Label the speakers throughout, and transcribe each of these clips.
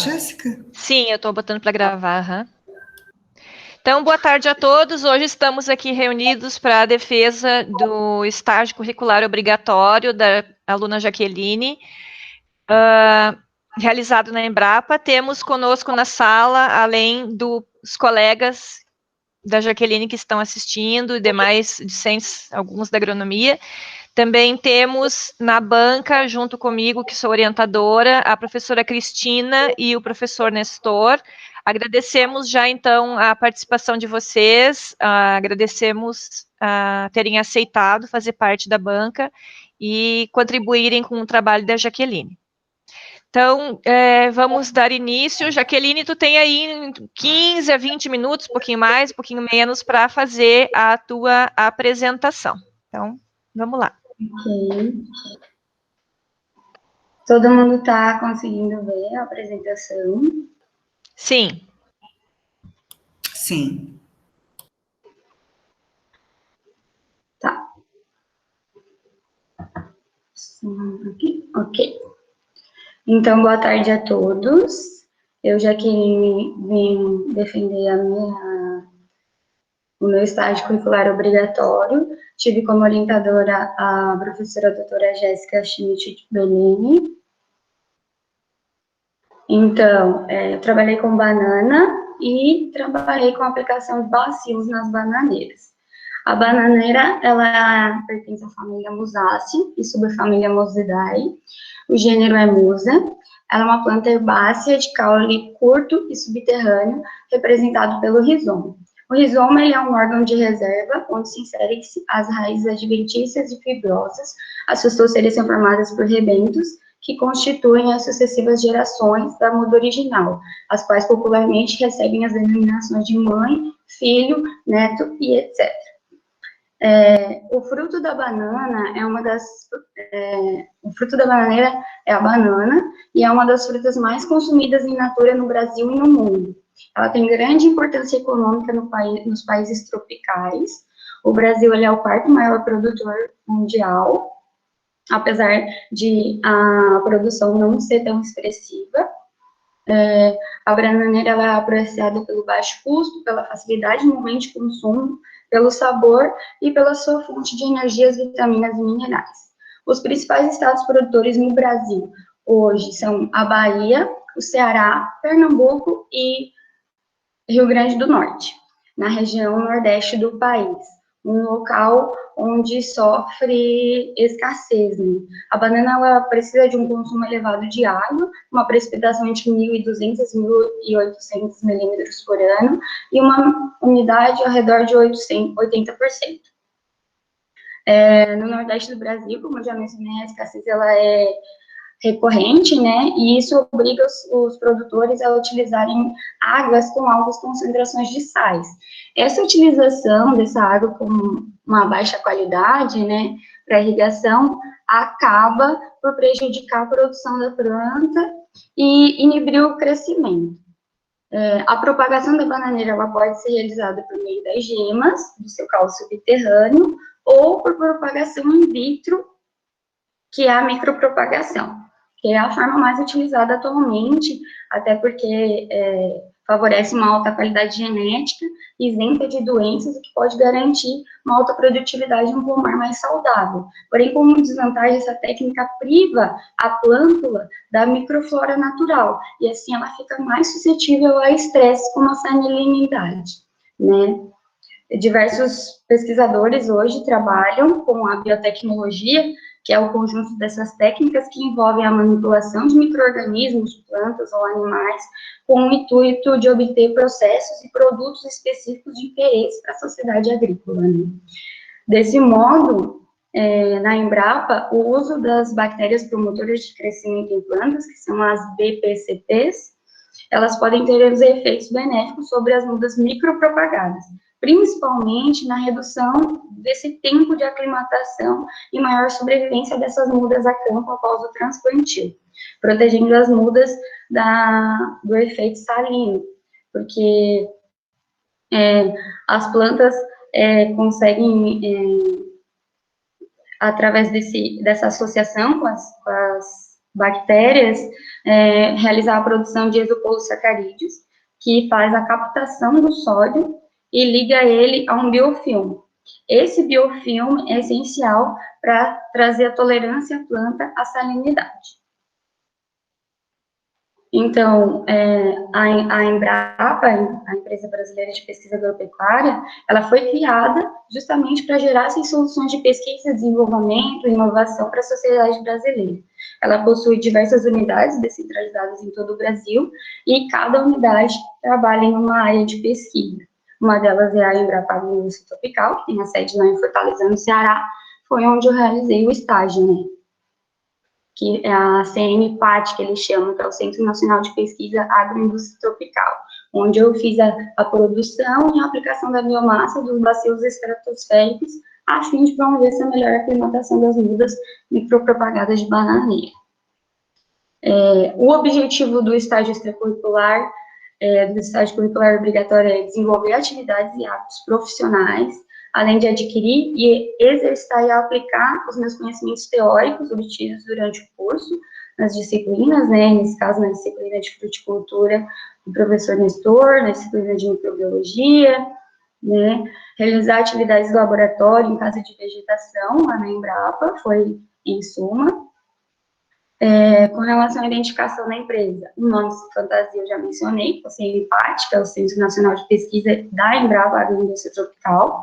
Speaker 1: Jéssica?
Speaker 2: Sim, eu estou botando para gravar. Uhum. Então, boa tarde a todos. Hoje estamos aqui reunidos para a defesa do estágio curricular obrigatório da aluna Jaqueline, realizado na Embrapa. Temos conosco na sala, além dos colegas da Jaqueline que estão assistindo, e demais discentes, alguns da agronomia. Também temos na banca, junto comigo, que sou orientadora, a professora Cristina e o professor Nestor. Agradecemos já, então, a participação de vocês, agradecemos terem aceitado fazer parte da banca e contribuírem com o trabalho da Jaqueline. Então, vamos dar início. Jaqueline, tu tem aí 15 a 20 minutos, um pouquinho mais, um pouquinho menos, para fazer a tua apresentação. Então, vamos lá.
Speaker 3: Ok. Todo mundo está conseguindo ver a apresentação?
Speaker 2: Sim.
Speaker 1: Sim.
Speaker 3: Tá. Ok. Então, boa tarde a todos. Eu, Jaqueline, vim defender o meu estágio curricular obrigatório. Tive como orientadora a professora doutora Jéssica Schmidt-Bellini. Então, eu trabalhei com banana e trabalhei com aplicação de bacilos nas bananeiras. A bananeira, ela pertence à família Musaceae e subfamília Musidae. O gênero é Musa. Ela é uma planta herbácea de caule curto e subterrâneo, representado pelo rizoma. O rizoma é um órgão de reserva, onde se inserem as raízes adventícias e fibrosas. As suas touceiras são formadas por rebentos, que constituem as sucessivas gerações da muda original, as quais popularmente recebem as denominações de mãe, filho, neto e etc. O fruto da banana o fruto da bananeira é a banana, e é uma das frutas mais consumidas em natura no Brasil e no mundo. Ela tem grande importância econômica nos países tropicais. O Brasil é o quarto maior produtor mundial, apesar de a produção não ser tão expressiva. A bananeira ela é apreciada pelo baixo custo, pela facilidade no momento de consumo, pelo sabor e pela sua fonte de energias, vitaminas e minerais. Os principais estados produtores no Brasil hoje são a Bahia, o Ceará, Pernambuco e Rio Grande do Norte, na região nordeste do país, um local onde sofre escassez, né? A banana ela precisa de um consumo elevado de água, uma precipitação entre 1.200 e 1.800 milímetros por ano, e uma umidade ao redor de 80%. No Nordeste do Brasil, como eu já mencionei, a escassez ela é recorrente, né, e isso obriga os produtores a utilizarem águas com altas concentrações de sais. Essa utilização dessa água com uma baixa qualidade, né, para irrigação, acaba por prejudicar a produção da planta e inibir o crescimento. A propagação da bananeira ela pode ser realizada por meio das gemas do seu caule subterrâneo ou por propagação in vitro, que é a micropropagação, que é a forma mais utilizada atualmente, até porque favorece uma alta qualidade genética, isenta de doenças e que pode garantir uma alta produtividade e um pomar mais saudável. Porém, como desvantagem, essa técnica priva a plântula da microflora natural, e assim ela fica mais suscetível a estresse, como a salinidade, né? Diversos pesquisadores hoje trabalham com a biotecnologia, que é o conjunto dessas técnicas que envolvem a manipulação de micro-organismos, plantas ou animais, com o intuito de obter processos e produtos específicos de interesse para a sociedade agrícola, né? Desse modo, na Embrapa, o uso das bactérias promotoras de crescimento em plantas, que são as BPCTs, elas podem ter os efeitos benéficos sobre as mudas micropropagadas, principalmente na redução desse tempo de aclimatação e maior sobrevivência dessas mudas a campo após o transplantio, protegendo as mudas do efeito salino, porque as plantas conseguem, através dessa associação com as bactérias, realizar a produção de exopolissacarídeos, que faz a captação do sódio e liga ele a um biofilme. Esse biofilme é essencial para trazer a tolerância à planta à salinidade. Então, a Embrapa, a Empresa Brasileira de Pesquisa Agropecuária, ela foi criada justamente para gerar essas soluções de pesquisa, desenvolvimento e inovação para a sociedade brasileira. Ela possui diversas unidades descentralizadas em todo o Brasil e cada unidade trabalha em uma área de pesquisa. Uma delas é a Embrapa Agroindústria Tropical, que tem a sede lá em Fortaleza, no Ceará, foi onde eu realizei o estágio, né? Que é a CNPAT, que eles chamam, que é o Centro Nacional de Pesquisa Agroindústria Tropical, onde eu fiz a produção e a aplicação da biomassa dos bacilos estratosféricos, a fim de promover essa melhor aclimatação das mudas micropropagadas de bananeira. O objetivo do estágio extracurricular, do estágio curricular obrigatório, é desenvolver atividades e hábitos profissionais, além de adquirir e exercitar e aplicar os meus conhecimentos teóricos obtidos durante o curso, nas disciplinas, né, nesse caso, na disciplina de fruticultura, do professor Nestor, na disciplina de microbiologia, né, realizar atividades de laboratório em casa de vegetação, lá na Embrapa, foi em suma. Com relação à identificação da empresa, o nome fantasia eu já mencionei, o CNPAT, que é o Centro Nacional de Pesquisa da Embrapa Agroindústria Tropical.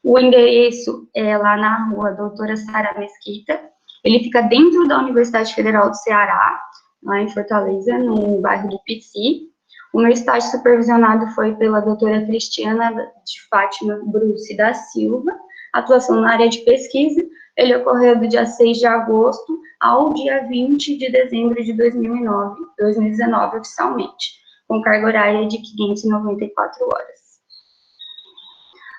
Speaker 3: O endereço é lá na rua Doutora Sara Mesquita, ele fica dentro da Universidade Federal do Ceará, lá em Fortaleza, no bairro do Pici. O meu estágio supervisionado foi pela doutora Cristiana de Fátima Bruce da Silva, atuação na área de pesquisa. Ele ocorreu do dia 6 de agosto ao dia 20 de dezembro de 2019, oficialmente, com carga horária de 594 horas.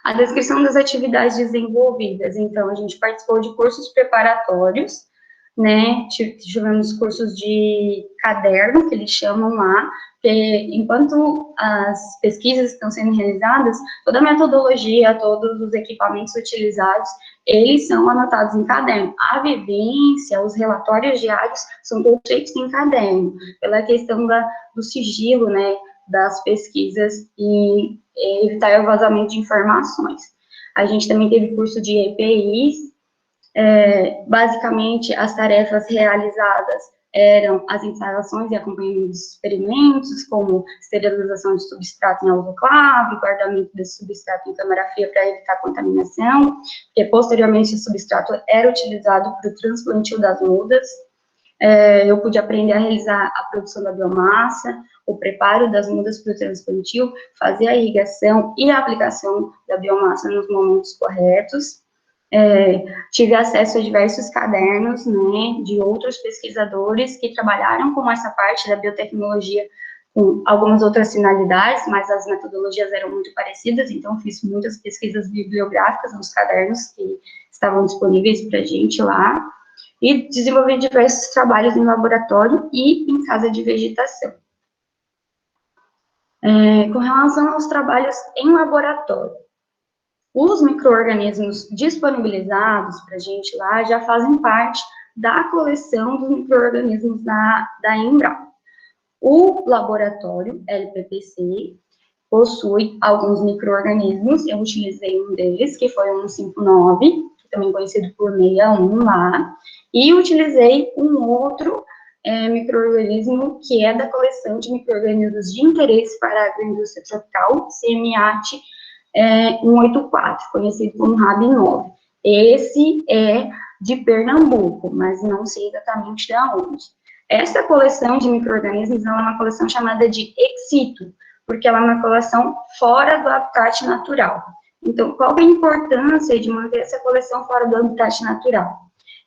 Speaker 3: A descrição das atividades desenvolvidas, então, a gente participou de cursos preparatórios, né, tivemos cursos de caderno, que eles chamam lá, que enquanto as pesquisas estão sendo realizadas, toda a metodologia, todos os equipamentos utilizados, eles são anotados em caderno. A vivência, os relatórios diários são todos feitos em caderno, pela questão do sigilo, né, das pesquisas e evitar o vazamento de informações. A gente também teve curso de EPIs, basicamente as tarefas realizadas eram as instalações e acompanhamento dos experimentos, como esterilização de substrato em autoclave, guardamento desse substrato em câmara fria para evitar contaminação, porque posteriormente o substrato era utilizado para o transplantio das mudas. Eu pude aprender a realizar a produção da biomassa, o preparo das mudas para o transplantio, fazer a irrigação e a aplicação da biomassa nos momentos corretos. Tive acesso a diversos cadernos, né, de outros pesquisadores que trabalharam com essa parte da biotecnologia com algumas outras finalidades, mas as metodologias eram muito parecidas, então fiz muitas pesquisas bibliográficas nos cadernos que estavam disponíveis para a gente lá, e desenvolvi diversos trabalhos em laboratório e em casa de vegetação. Com relação aos trabalhos em laboratório, os micro-organismos disponibilizados para a gente lá já fazem parte da coleção dos micro-organismos da Embrapa. O laboratório LPPC possui alguns micro-organismos, eu utilizei um deles, que foi o 159, também conhecido por 61 lá, e utilizei um outro micro-organismo que é da coleção de micro-organismos de interesse para a agroindústria tropical, CMAT 184, conhecido como RAB9. Esse é de Pernambuco, mas não sei exatamente de onde. Essa coleção de micro-organismos é uma coleção chamada de ex situ, porque ela é uma coleção fora do habitat natural. Então, qual é a importância de manter essa coleção fora do habitat natural?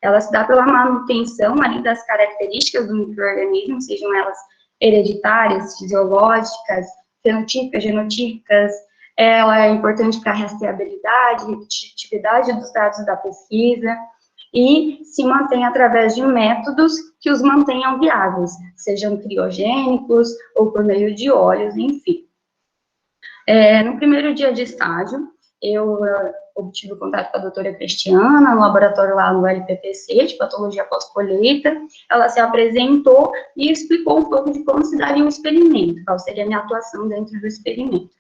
Speaker 3: Ela se dá pela manutenção ali das características do micro-organismo, sejam elas hereditárias, fisiológicas, fenotípicas, genotípicas. Ela é importante para a rastreabilidade, repetitividade dos dados da pesquisa, e se mantém através de métodos que os mantenham viáveis, sejam criogênicos ou por meio de óleos, enfim. No primeiro dia de estágio, eu obtive o contato com a doutora Cristiana, no laboratório lá no LPPC, de patologia pós-colheita. Ela se apresentou e explicou um pouco de como se daria o experimento, qual seria a minha atuação dentro do experimento.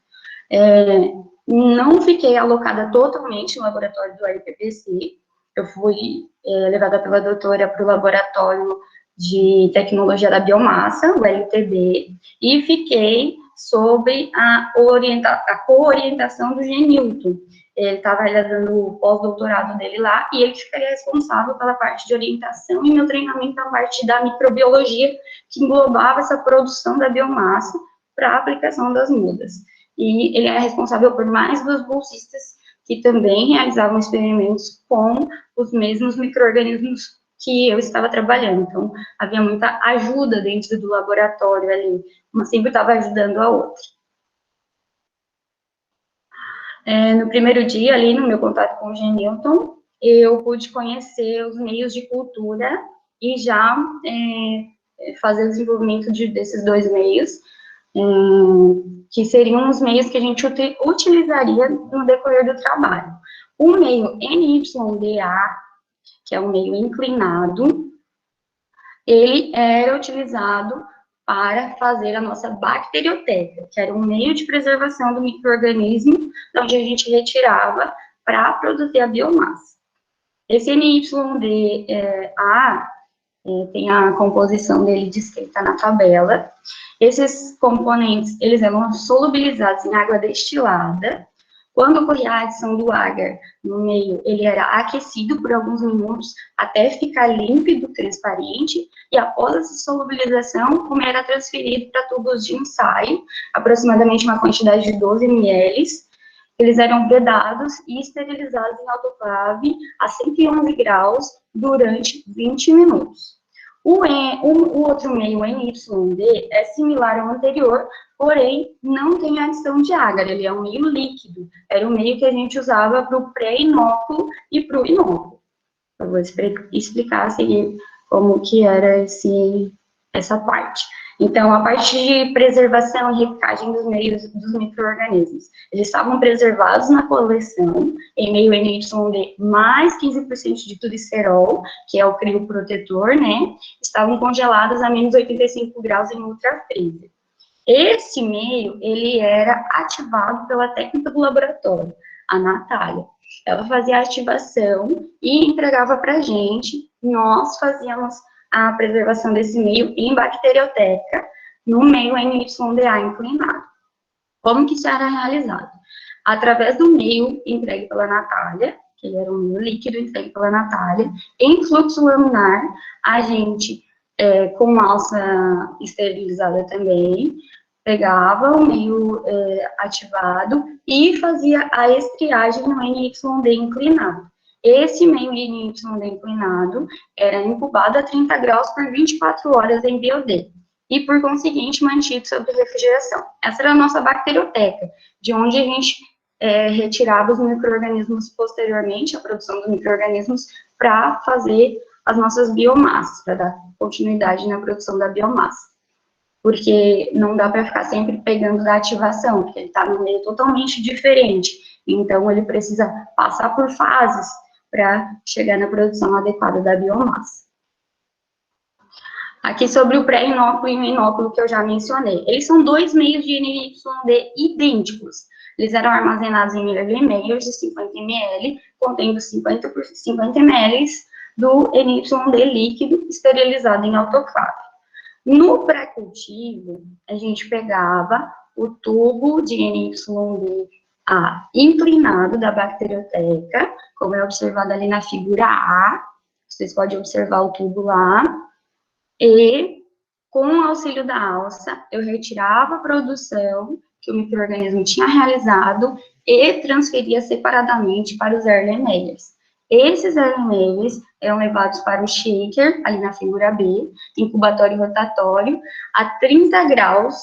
Speaker 3: Não fiquei alocada totalmente no laboratório do LPPC, eu fui levada pela doutora para o laboratório de tecnologia da biomassa, o LTB, e fiquei sob a co-orientação do Genilton. Ele estava realizando o pós-doutorado dele lá, e ele ficaria responsável pela parte de orientação e meu treinamento na parte da microbiologia, que englobava essa produção da biomassa para a aplicação das mudas. E ele é responsável por mais 2 bolsistas que também realizavam experimentos com os mesmos micro-organismos que eu estava trabalhando. Então, havia muita ajuda dentro do laboratório ali, uma sempre estava ajudando a outra. No primeiro dia, ali no meu contato com o Genilton, eu pude conhecer os meios de cultura e já fazer o desenvolvimento desses 2 meios, que seriam os meios que a gente utilizaria no decorrer do trabalho. O meio NYDA, que é um meio inclinado, ele era utilizado para fazer a nossa bacterioteca, que era um meio de preservação do micro-organismo, onde a gente retirava para produzir a biomassa. Esse NYDA tem a composição dele descrita na tabela. Esses componentes, eles eram solubilizados em água destilada. Quando ocorria a adição do agar no meio, ele era aquecido por alguns minutos até ficar límpido, transparente, e após essa solubilização, como era transferido para tubos de ensaio, aproximadamente uma quantidade de 12 ml, eles eram vedados e esterilizados em autoclave a 111 graus durante 20 minutos. O outro meio, o NYD, é similar ao anterior, porém não tem adição de agar, ele é um meio líquido. Era o meio que a gente usava para o pré-inóculo e para o inóculo. Eu vou explicar a seguir como que era essa parte. Então, a parte de preservação e reciclagem dos meios dos micro-organismos. Eles estavam preservados na coleção em meio NYD mais 15% de tulicerol, que é o crioprotetor, né? Estavam congelados a menos 85 graus em ultrafreezer. Esse meio, ele era ativado pela técnica do laboratório, a Natália. Ela fazia a ativação e entregava para a gente, nós fazíamos a preservação desse meio em bacterioteca, no meio NYDA inclinado. Como que isso era realizado? Através do meio entregue pela Natália, que ele era um meio líquido entregue pela Natália, em fluxo laminar, a gente, com alça esterilizada também, pegava o meio ativado e fazia a estriagem no NYD inclinado. Esse meio NYD inclinado era incubado a 30 graus por 24 horas em BOD e, por conseguinte, mantido sob refrigeração. Essa era a nossa bacterioteca, de onde a gente retirava os micro-organismos posteriormente, a produção dos micro-organismos, para fazer as nossas biomassas, para dar continuidade na produção da biomassa. Porque não dá para ficar sempre pegando da ativação, porque ele está num meio totalmente diferente. Então, ele precisa passar por fases para chegar na produção adequada da biomassa. Aqui sobre o pré-inóculo e o inóculo que eu já mencionei. Eles são 2 meios de NYD idênticos. Eles eram armazenados em meios de 50 ml, contendo 50 ml do NYD líquido esterilizado em autoclave. No pré-cultivo, a gente pegava o tubo de NYDA inclinado da bacterioteca, como é observado ali na figura A, vocês podem observar o tubo lá, e com o auxílio da alça, eu retirava a produção que o micro-organismo tinha realizado e transferia separadamente para os Erlenmeyers. Esses Erlenmeyers eram levados para o shaker, ali na figura B, incubatório rotatório, a 30 graus,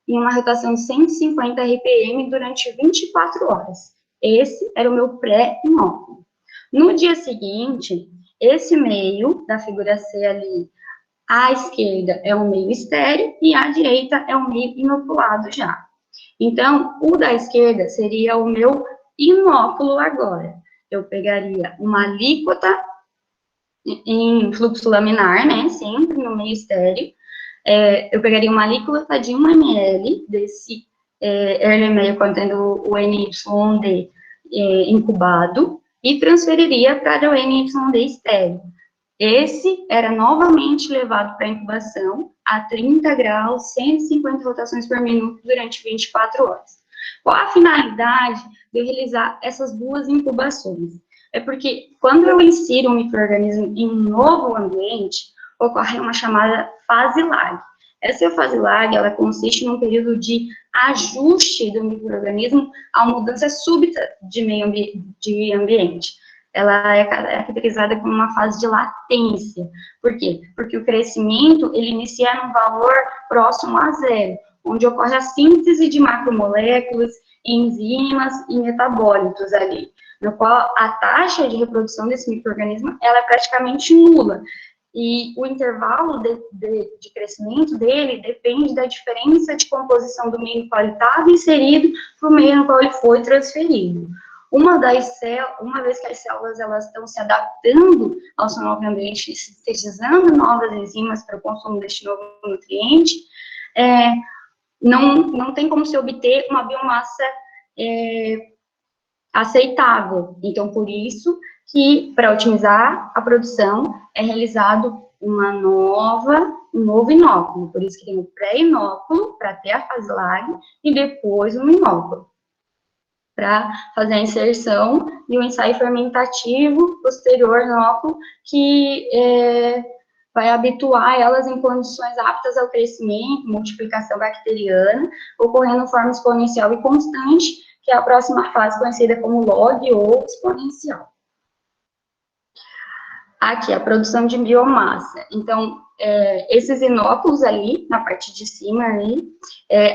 Speaker 3: em uma rotação de 150 RPM durante 24 horas. Esse era o meu pré-inóculo. No dia seguinte, esse meio, da figura C ali, à esquerda é um meio estéril e à direita é um meio inoculado já. Então, o da esquerda seria o meu inóculo agora. Eu pegaria uma alíquota em fluxo laminar, né, sempre no meio estéreo. Eu pegaria uma alíquota de 1 ml desse Erlenmeyer contendo o NYD incubado e transferiria para o NYD estéreo. Esse era novamente levado para incubação a 30 graus, 150 rotações por minuto durante 24 horas. Qual a finalidade de eu realizar essas duas incubações? É porque quando eu insiro um micro-organismo em um novo ambiente, ocorre uma chamada fase lag. Essa fase lag, ela consiste num período de ajuste do micro-organismo a uma mudança súbita de ambiente. Ela é caracterizada como uma fase de latência. Por quê? Porque o crescimento, ele inicia num valor próximo a zero, onde ocorre a síntese de macromoléculas, enzimas e metabólitos ali, no qual a taxa de reprodução desse micro-organismo, ela é praticamente nula. E o intervalo de crescimento dele depende da diferença de composição do meio no qual ele estava inserido para o meio no qual ele foi transferido. Uma vez que as células elas estão se adaptando ao seu novo ambiente, sintetizando novas enzimas para o consumo deste novo nutriente, não tem como se obter uma biomassa aceitável. Então, por isso que, para otimizar a produção, é realizado um novo inóculo. Por isso que tem o pré-inóculo, para ter a fase lag, e depois um inóculo, para fazer a inserção e o ensaio fermentativo posterior inóculo, que vai habituar elas em condições aptas ao crescimento, multiplicação bacteriana, ocorrendo de forma exponencial e constante, que é a próxima fase conhecida como log ou exponencial. Aqui, a produção de biomassa. Então, esses inóculos ali, na parte de cima ali,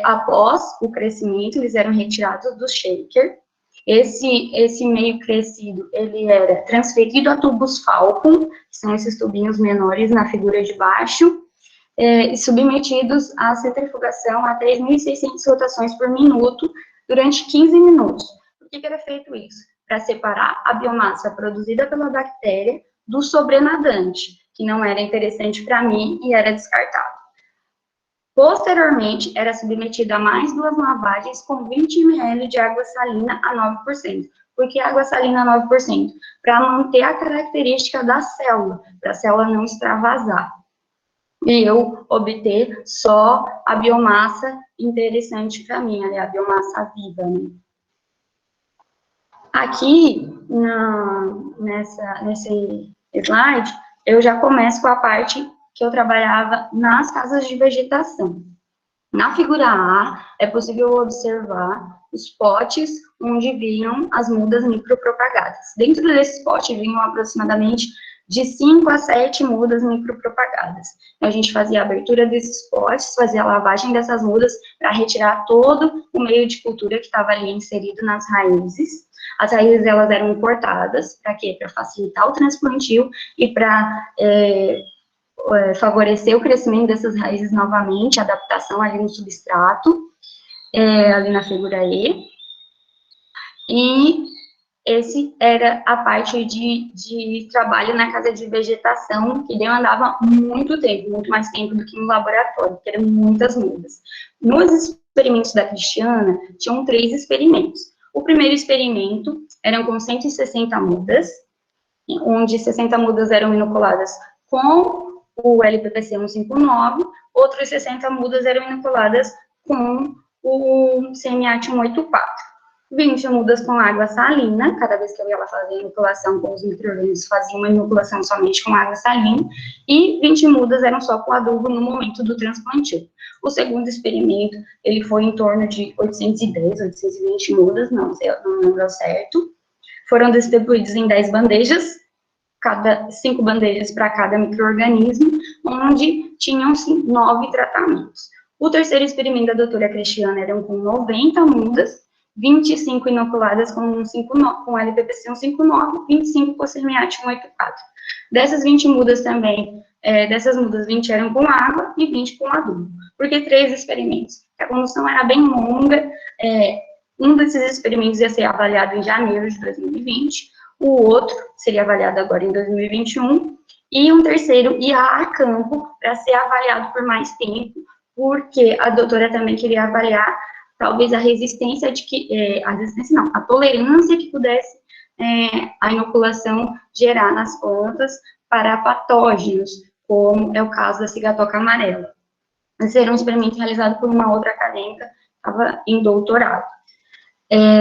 Speaker 3: após o crescimento, eles eram retirados do shaker. Esse meio crescido, ele era transferido a tubos Falcon, que são esses tubinhos menores na figura de baixo, e submetidos à centrifugação a 3.600 rotações por minuto, durante 15 minutos. Por que era feito isso? Para separar a biomassa produzida pela bactéria do sobrenadante, que não era interessante para mim e era descartado. Posteriormente, era submetida a mais 2 lavagens com 20 ml de água salina a 9%. Por que água salina a 9%? Para manter a característica da célula, para a célula não extravasar. E eu obter só a biomassa interessante para mim, a biomassa viva, né? Aqui, nesse slide, eu já começo com a parte que eu trabalhava nas casas de vegetação. Na figura A, é possível observar os potes onde vinham as mudas micropropagadas. Dentro desses potes vinham aproximadamente de 5 a 7 mudas micropropagadas. Então, a gente fazia a abertura desses potes, fazia a lavagem dessas mudas para retirar todo o meio de cultura que estava ali inserido nas raízes. As raízes, elas eram cortadas, para quê? Para facilitar o transplantio e para favorecer o crescimento dessas raízes novamente, a adaptação ali no substrato, ali na figura E. E esse era a parte de trabalho na casa de vegetação, que demandava muito tempo, muito mais tempo do que no laboratório, porque eram muitas mudas. Nos experimentos da Cristiana, tinham 3 experimentos. O primeiro experimento eram com 160 mudas, onde 60 mudas eram inoculadas com o LPPC 159, outras 60 mudas eram inoculadas com o CMA 184. 20 mudas com água salina, cada vez que eu ia lá fazer a inoculação com os micro-organismos, fazia uma inoculação somente com água salina, e 20 mudas eram só com adubo no momento do transplantio. O segundo experimento, ele foi em torno de 810, 820 mudas, não lembro certo, foram distribuídos em 10 bandejas, 5 bandejas para cada micro-organismo, onde tinham 9 tratamentos. O terceiro experimento da doutora Cristiana eram com 90 mudas, 25 inoculadas com LPPC 159, 25 com CMA 184. Dessas 20 mudas também, dessas mudas, 20 eram com água e 20 com adubo. Porque 3 experimentos. A condução era bem longa, Um desses experimentos ia ser avaliado em janeiro de 2020, o outro seria avaliado agora em 2021, e um terceiro ia a campo para ser avaliado por mais tempo, porque a doutora também queria avaliar talvez a resistência a resistência não, a tolerância que pudesse a inoculação gerar nas plantas para patógenos, como é o caso da cigatoca amarela. Esse era um experimento realizado por uma outra acadêmica, estava em doutorado.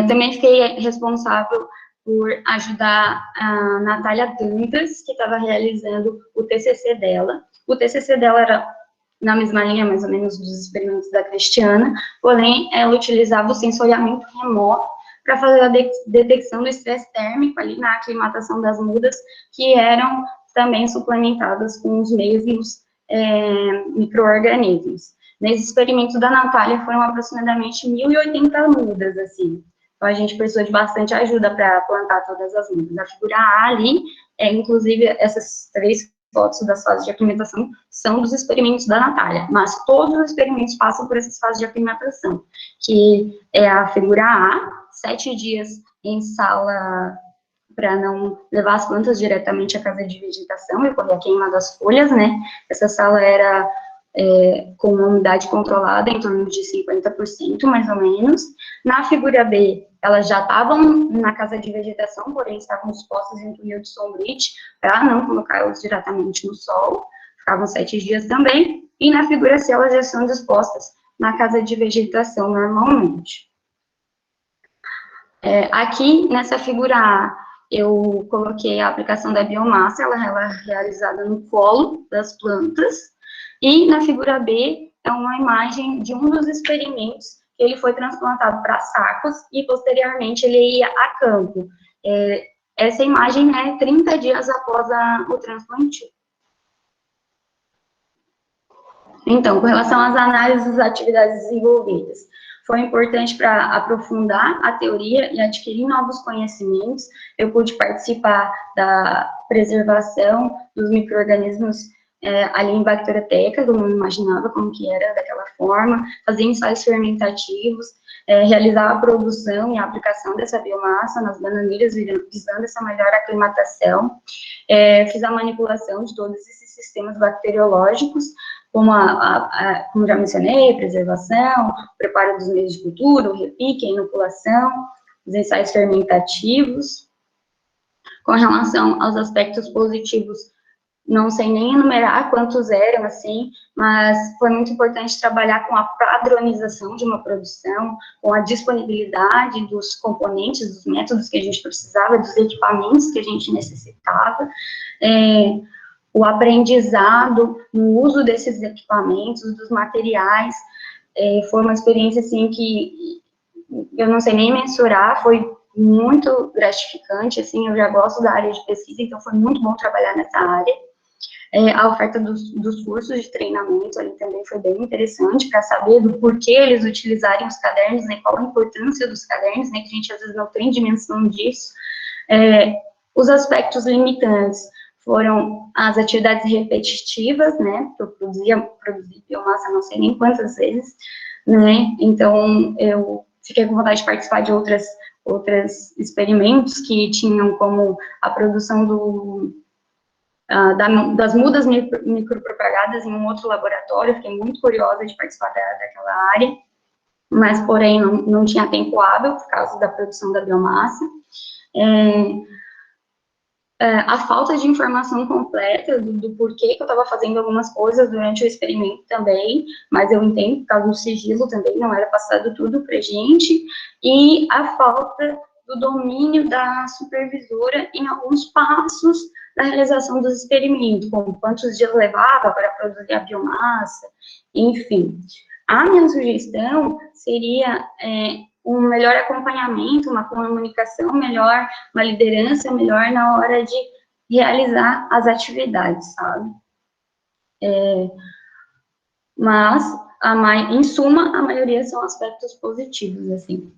Speaker 3: Também fiquei responsável por ajudar a Natália Dantas, que estava realizando o TCC dela. O TCC dela era na mesma linha, mais ou menos, dos experimentos da Cristiana, porém, ela utilizava o sensoriamento remoto para fazer a detecção do estresse térmico ali na aclimatação das mudas, que eram também suplementadas com os mesmos micro-organismos. Nesse experimento da Natália, foram aproximadamente 1.080 mudas, assim. Então, a gente precisou de bastante ajuda para plantar todas as mudas. A figura A ali, inclusive, essas 3 fotos das fases de aclimatação são dos experimentos da Natália, mas todos os experimentos passam por essas fases de aclimatação, que é a figura A, 7 dias em sala para não levar as plantas diretamente à casa de vegetação e ocorrer a queima das folhas, né? Essa sala era com uma umidade controlada, em torno de 50%, mais ou menos. Na figura B, elas já estavam na casa de vegetação, porém estavam expostas em túnel de sombrite, para não colocá-las diretamente no sol, ficavam 7 dias também. E na figura C, elas já são dispostas na casa de vegetação normalmente. Aqui, nessa figura A, eu coloquei a aplicação da biomassa, ela é realizada no colo das plantas, e na figura B é uma imagem de um dos experimentos, que ele foi transplantado para sacos, e posteriormente ele ia a campo. Essa imagem é 30 dias após o transplantio. Então, com relação às análises das atividades desenvolvidas, foi importante para aprofundar a teoria e adquirir novos conhecimentos. Eu pude participar da preservação dos micro-organismos ali em Bacterioteca, eu não imaginava como que era daquela forma, fazer ensaios fermentativos, realizar a produção e a aplicação dessa biomassa nas bananeiras, visando essa melhor aclimatação. Fiz a manipulação de todos esses sistemas bacteriológicos, como já mencionei, preservação, preparo dos meios de cultura, o repique, a inoculação, os ensaios fermentativos. Com relação aos aspectos positivos, não sei nem enumerar quantos eram, assim, mas foi muito importante trabalhar com a padronização de uma produção, com a disponibilidade dos componentes, dos métodos que a gente precisava, dos equipamentos que a gente necessitava, o aprendizado no uso desses equipamentos, dos materiais, foi uma experiência, assim, que eu não sei nem mensurar, foi muito gratificante, assim, eu já gosto da área de pesquisa, então foi muito bom trabalhar nessa área. A oferta dos cursos de treinamento ali também foi bem interessante, para saber do porquê eles utilizarem os cadernos, né, qual a importância dos cadernos, né, que a gente às vezes não tem dimensão disso. Os aspectos limitantes foram as atividades repetitivas, né, eu produzi biomassa não sei nem quantas vezes, né, então eu fiquei com vontade de participar de outros experimentos que tinham como a produção das mudas micropropagadas em um outro laboratório. Fiquei muito curiosa de participar daquela área, mas, porém, não tinha tempo hábil por causa da produção da biomassa. A falta de informação completa do porquê que eu estava fazendo algumas coisas durante o experimento também, mas eu entendo, por causa do sigilo também, não era passado tudo para gente, e a falta do domínio da supervisora em alguns passos da realização dos experimentos, como quantos dias levava para produzir a biomassa, enfim. A minha sugestão seria um melhor acompanhamento, uma comunicação melhor, uma liderança melhor na hora de realizar as atividades, sabe? Mas, em suma, a maioria são aspectos positivos, assim.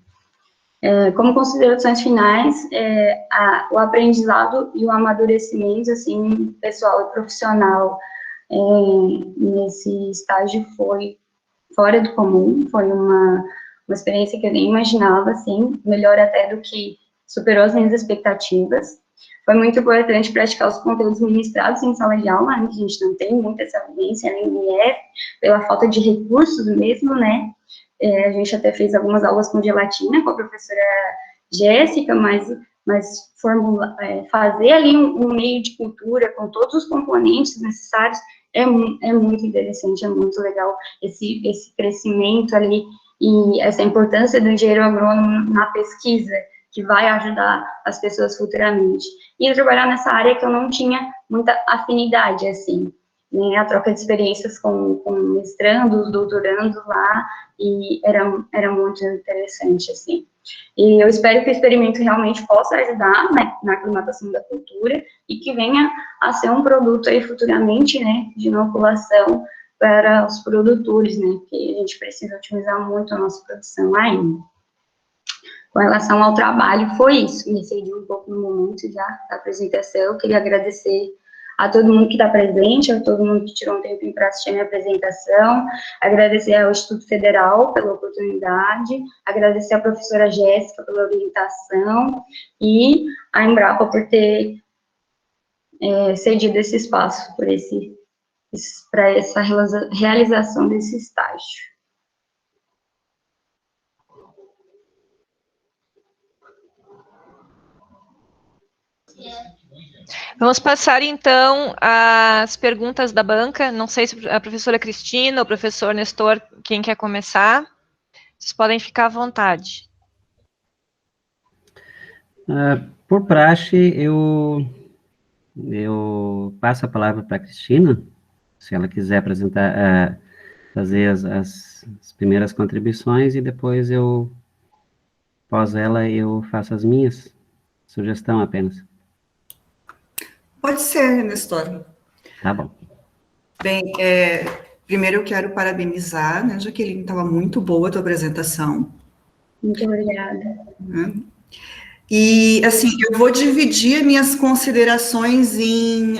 Speaker 3: Como considerações finais, o aprendizado e o amadurecimento, assim, pessoal e profissional nesse estágio foi fora do comum, foi uma uma experiência que eu nem imaginava, assim, melhor até do que superou as minhas expectativas. Foi muito importante praticar os conteúdos ministrados em sala de aula, né, que a gente não tem muita essa vivência nem no IF, pela falta de recursos mesmo, né, a gente até fez algumas aulas com gelatina, com a professora Jéssica, mas fazer ali um meio de cultura com todos os componentes necessários é muito interessante, é muito legal esse crescimento ali e essa importância do engenheiro agrônomo na pesquisa, que vai ajudar as pessoas futuramente. E trabalhar nessa área que eu não tinha muita afinidade, assim, né, a troca de experiências com mestrandos, doutorandos lá, e era muito interessante, assim. E eu espero que o experimento realmente possa ajudar, né, na aclimatação da cultura e que venha a ser um produto aí futuramente, né, de inoculação para os produtores, né, porque a gente precisa otimizar muito a nossa produção ainda. Com relação ao trabalho, foi isso. Me excedi um pouco no momento já da apresentação. Eu queria agradecer a todo mundo que está presente, a todo mundo que tirou um tempinho para assistir a minha apresentação, agradecer ao Instituto Federal pela oportunidade, agradecer à professora Jéssica pela orientação e à Embrapa por ter cedido esse espaço para essa realização desse estágio.
Speaker 2: Vamos passar, então, às perguntas da banca. Não sei se a professora Cristina ou o professor Nestor, quem quer começar. Vocês podem ficar à vontade.
Speaker 1: Por praxe, eu passo a palavra para a Cristina, se ela quiser apresentar, fazer as primeiras contribuições, e depois após ela, eu faço as minhas. Sugestão apenas.
Speaker 4: Pode ser, Nestor.
Speaker 1: Tá bom.
Speaker 4: Bem, primeiro eu quero parabenizar, né, Jaqueline, estava muito boa a tua apresentação.
Speaker 3: Muito obrigada.
Speaker 4: E, assim, eu vou dividir minhas considerações em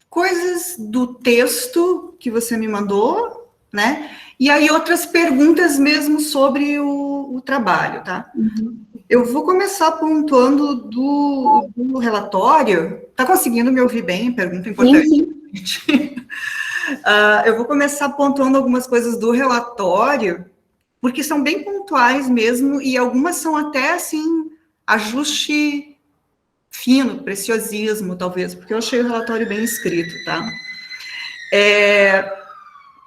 Speaker 4: coisas do texto que você me mandou, né, e aí outras perguntas mesmo sobre o trabalho, tá? Uhum. Eu vou começar pontuando do relatório. Está conseguindo me ouvir bem? Pergunta importante. Sim, sim. Eu vou começar pontuando algumas coisas do relatório, porque são bem pontuais mesmo, e algumas são até, assim, ajuste fino, preciosismo, talvez, porque eu achei o relatório bem escrito, tá?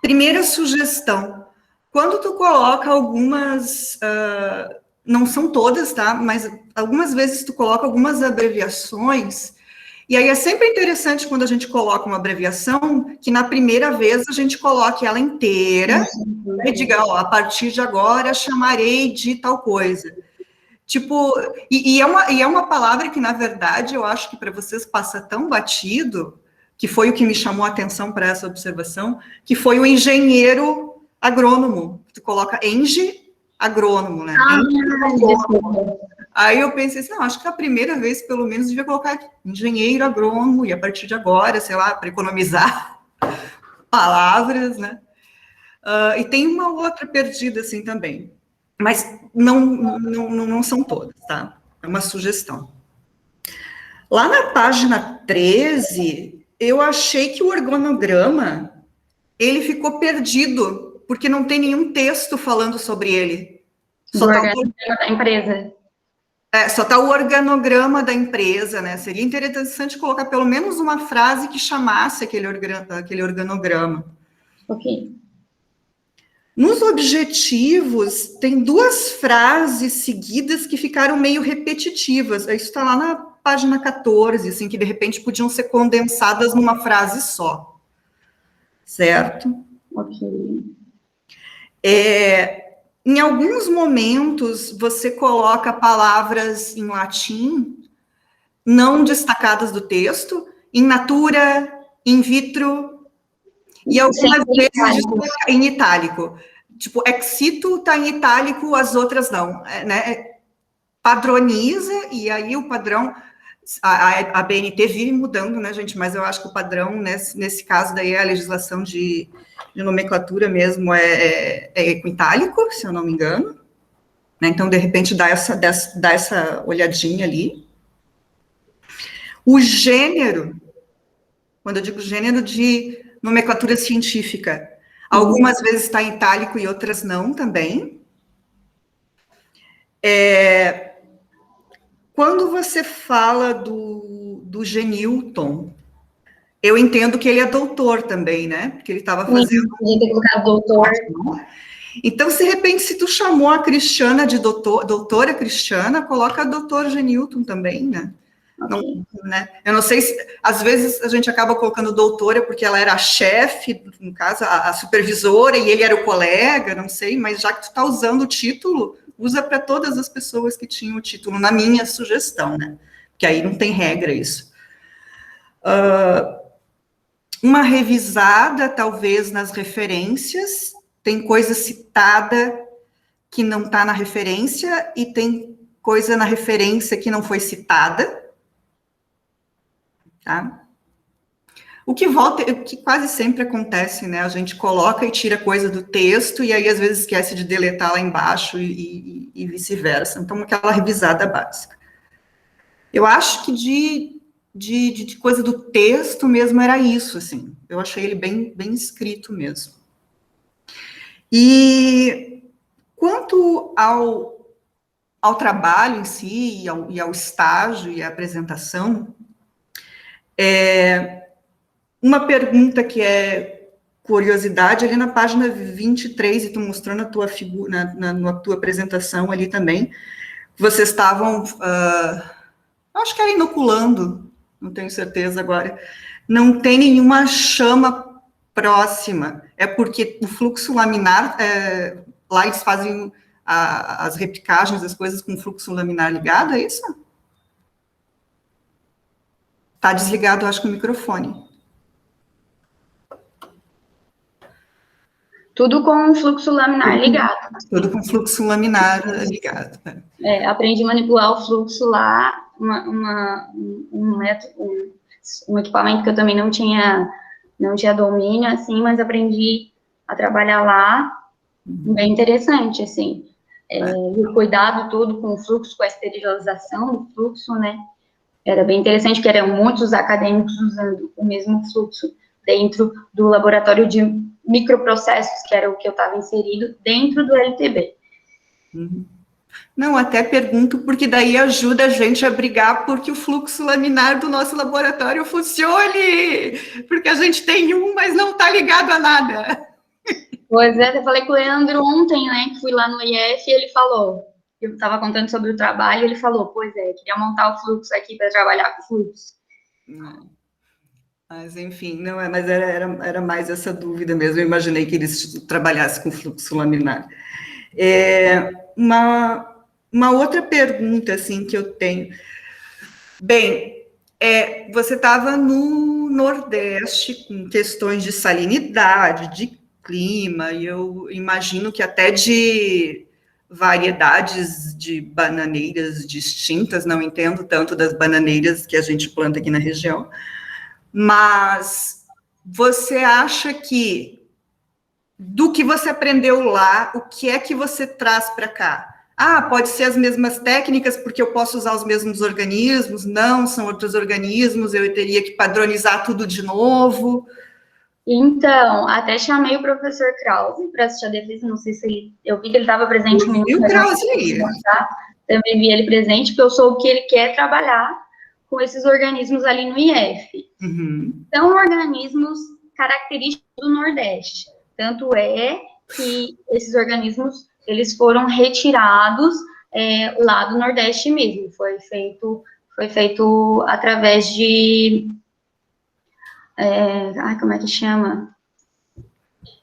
Speaker 4: Primeira sugestão. Quando tu coloca algumas... não são todas, tá? Mas algumas vezes tu coloca algumas abreviações, e aí é sempre interessante quando a gente coloca uma abreviação, que na primeira vez a gente coloque ela inteira, e diga, ó, a partir de agora chamarei de tal coisa. Tipo, e é uma palavra que, na verdade, eu acho que para vocês passa tão batido, que foi o que me chamou a atenção para essa observação, que foi o engenheiro agrônomo. Tu coloca agrônomo, né? Agrônomo. Aí eu pensei assim, não, acho que a primeira vez, pelo menos, devia colocar engenheiro agrônomo, e a partir de agora, sei lá, para economizar palavras, né? E tem uma outra perdida, assim, também. Mas não são todas, tá? É uma sugestão. Lá na página 13, eu achei que o organograma, ele ficou perdido, porque não tem nenhum texto falando sobre ele.
Speaker 3: Só tá da empresa.
Speaker 4: Só está o organograma da empresa, né? Seria interessante colocar pelo menos uma frase que chamasse aquele organograma.
Speaker 3: Ok.
Speaker 4: Nos objetivos, tem duas frases seguidas que ficaram meio repetitivas. Isso está lá na página 14, assim, que de repente podiam ser condensadas numa frase só. Certo?
Speaker 3: Ok.
Speaker 4: Em alguns momentos, você coloca palavras em latim, não destacadas do texto, in natura, in vitro, e algumas vezes em itálico. Tipo, ex situ está em itálico, as outras não. Né? Padroniza, e aí o padrão... A BNT vive mudando, né, gente? Mas eu acho que o padrão, nesse caso daí, é a legislação de de nomenclatura mesmo com itálico, se eu não me engano, né? Então, de repente, dá essa olhadinha ali. O gênero, quando eu digo gênero de nomenclatura científica, algumas vezes está em itálico e outras não também. Quando você fala do Genilton, eu entendo que ele é doutor também, né? Porque ele estava fazendo...
Speaker 3: Podia ter colocado doutor.
Speaker 4: Então, se de repente, se tu chamou a Cristiana de doutora Cristiana, coloca a doutor Genilton também, né?
Speaker 3: Okay.
Speaker 4: Né? Eu não sei se, às vezes, a gente acaba colocando doutora porque ela era a chefe, no caso, a supervisora, e ele era o colega, não sei, mas já que tu está usando o título, usa para todas as pessoas que tinham o título, na minha sugestão, né? Porque aí não tem regra isso. Uma revisada, talvez, nas referências, tem coisa citada que não está na referência, e tem coisa na referência que não foi citada. Tá? O que quase sempre acontece, né? A gente coloca e tira coisa do texto, e aí às vezes esquece de deletar lá embaixo e vice-versa. Então, aquela revisada básica. Eu acho que de coisa do texto mesmo era isso, assim. Eu achei ele bem escrito mesmo. E quanto ao trabalho em si, e ao estágio e à apresentação, uma pergunta que é curiosidade, ali na página 23, e estou mostrando a tua figura, na tua apresentação ali também, vocês estavam, acho que era inoculando, não tenho certeza agora, não tem nenhuma chama próxima, é porque o fluxo laminar, lá eles fazem as replicagens, as coisas com fluxo laminar ligado, é isso? Está desligado, acho que o microfone.
Speaker 3: Tudo com fluxo laminar ligado.
Speaker 4: Tudo com fluxo laminar ligado.
Speaker 3: Aprendi a manipular o fluxo lá, um equipamento que eu também não tinha domínio, assim, mas aprendi a trabalhar lá, bem interessante, assim. O cuidado todo com o fluxo, com a esterilização do fluxo, né? Era bem interessante, porque eram muitos acadêmicos usando o mesmo fluxo dentro do laboratório de microprocessos, que era o que eu estava inserido, dentro do LTB.
Speaker 4: Não, até pergunto, porque daí ajuda a gente a brigar porque o fluxo laminar do nosso laboratório funcione, porque a gente tem um, mas não está ligado a nada.
Speaker 3: Pois é, eu falei com o Leandro ontem, né, que fui lá no IF, e ele falou, eu estava contando sobre o trabalho, ele falou, pois é, queria montar o fluxo aqui para trabalhar com fluxo.
Speaker 4: Mas, enfim, não é, mas era mais essa dúvida mesmo, eu imaginei que eles trabalhassem com fluxo laminar. Uma outra pergunta, assim, que eu tenho. Bem, você estava no Nordeste com questões de salinidade, de clima, e eu imagino que até de variedades de bananeiras distintas, não entendo tanto das bananeiras que a gente planta aqui na região, mas você acha que, do que você aprendeu lá, o que é que você traz para cá? Pode ser as mesmas técnicas, porque eu posso usar os mesmos organismos, não, são outros organismos, eu teria que padronizar tudo de novo.
Speaker 3: Então, até chamei o professor Krause para assistir a defesa, não sei se eu vi que ele estava presente no minuto.
Speaker 4: E o Krause aí?
Speaker 3: Também vi ele presente, porque eu soube que ele quer trabalhar com esses organismos ali no IF. São organismos característicos do Nordeste. Tanto é que esses organismos, eles foram retirados lá do Nordeste mesmo. Foi feito através de... como é que chama?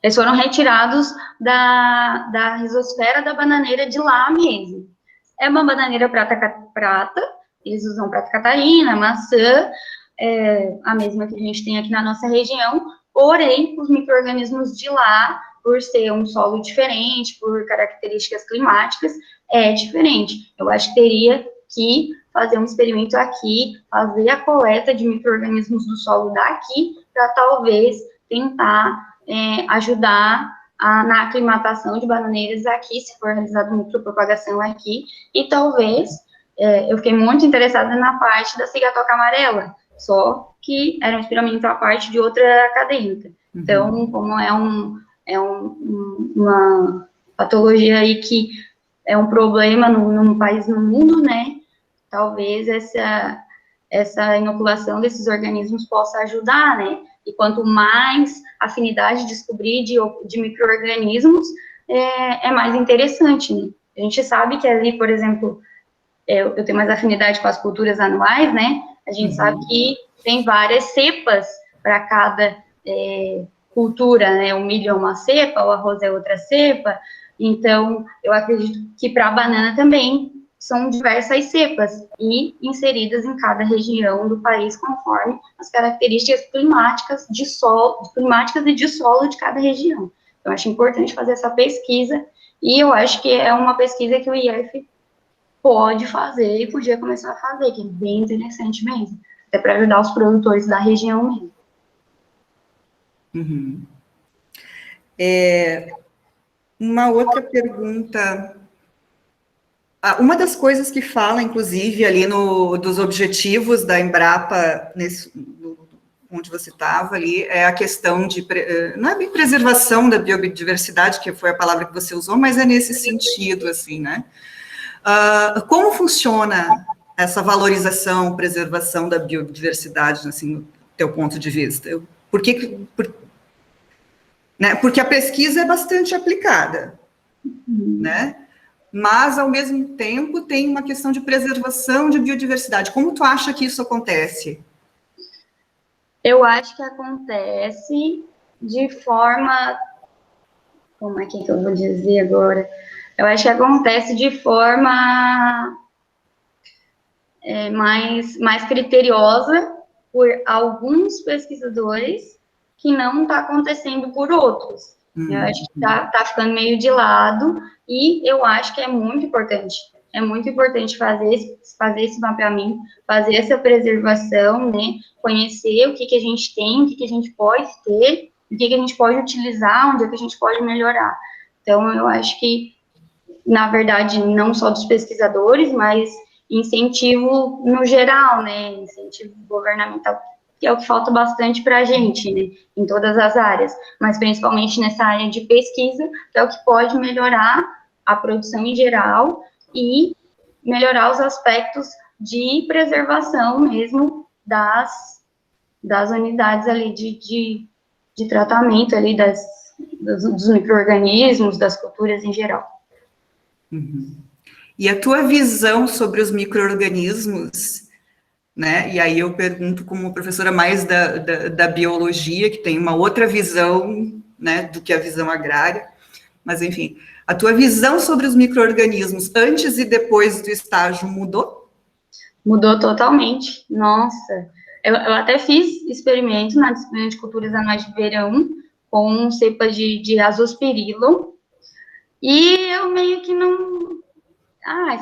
Speaker 3: Eles foram retirados da risosfera da bananeira de lá mesmo. É uma bananeira prata, eles usam prata catarina, maçã, a mesma que a gente tem aqui na nossa região, porém, os micro-organismos de lá, por ser um solo diferente, por características climáticas, é diferente. Eu acho que teria que fazer um experimento aqui, fazer a coleta de micro-organismos do solo daqui, para talvez tentar ajudar na aclimatação de bananeiras aqui, se for realizada micropropagação aqui, e talvez, eu fiquei muito interessada na parte da cigatoca amarela, só que era um experimento à parte de outra acadêmica. Então, como uma patologia aí que é um problema no país, no mundo, né, talvez essa inoculação desses organismos possa ajudar, né, e quanto mais afinidade descobrir de micro-organismos, é mais interessante, né. A gente sabe que ali, por exemplo, eu tenho mais afinidade com as culturas anuais, né, a gente sabe que tem várias cepas para cada cultura, né, o milho é uma cepa, o arroz é outra cepa, então, eu acredito que para a banana também são diversas cepas e inseridas em cada região do país conforme as características climáticas e de solo de cada região. Então, acho importante fazer essa pesquisa e eu acho que é uma pesquisa que o IF pode fazer e podia começar a fazer, que é bem interessante mesmo, até para ajudar os produtores da região mesmo.
Speaker 4: Uma outra pergunta. Uma das coisas que fala, inclusive, ali dos objetivos da Embrapa, onde você estava ali, é a questão de, não é bem preservação da biodiversidade, que foi a palavra que você usou, mas é nesse sentido, assim, né? Como funciona essa valorização, preservação da biodiversidade, assim, do teu ponto de vista? Porque a pesquisa é bastante aplicada, né? Mas, ao mesmo tempo, tem uma questão de preservação de biodiversidade. Como tu acha que isso acontece?
Speaker 3: Eu acho que acontece de forma... Como é que eu vou dizer agora? Eu acho que acontece de forma mais criteriosa por alguns pesquisadores que não está acontecendo por outros. Eu acho que tá ficando meio de lado e eu acho que é muito importante. É muito importante fazer esse mapeamento, fazer essa preservação, né? Conhecer o que a gente tem, o que a gente pode ter, o que a gente pode utilizar, onde é que a gente pode melhorar. Então, eu acho que, na verdade, não só dos pesquisadores, mas incentivo no geral, né? Incentivo governamental, que é o que falta bastante para a gente, né, em todas as áreas, mas principalmente nessa área de pesquisa, que é o que pode melhorar a produção em geral e melhorar os aspectos de preservação mesmo das unidades ali de tratamento ali dos micro-organismos, das culturas em geral.
Speaker 4: E a tua visão sobre os micro-organismos, né? E aí eu pergunto como professora mais da biologia, que tem uma outra visão, né, do que a visão agrária, mas enfim, a tua visão sobre os micro-organismos antes e depois do estágio mudou?
Speaker 3: Mudou totalmente, nossa. Eu até fiz experimento na disciplina de culturas anuais de verão com cepas de Azospirillum, e eu meio que não...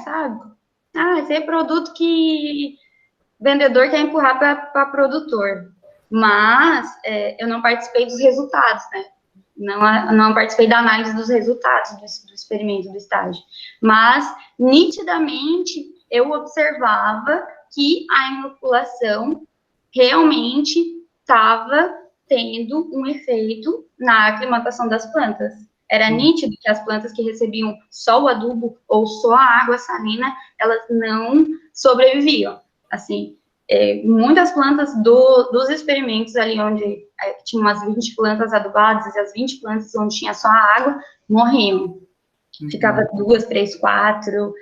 Speaker 3: sabe? Esse é produto que vendedor quer empurrar para produtor, mas eu não participei dos resultados, né? Não participei da análise dos resultados do experimento, do estágio, mas nitidamente eu observava que a inoculação realmente estava tendo um efeito na aclimatação das plantas. Era nítido que as plantas que recebiam só o adubo ou só a água salina, elas não sobreviviam. Assim, muitas plantas dos experimentos ali onde tinha umas 20 plantas adubadas e as 20 plantas onde tinha só a água, morriam. Ficava 2, 3, 4,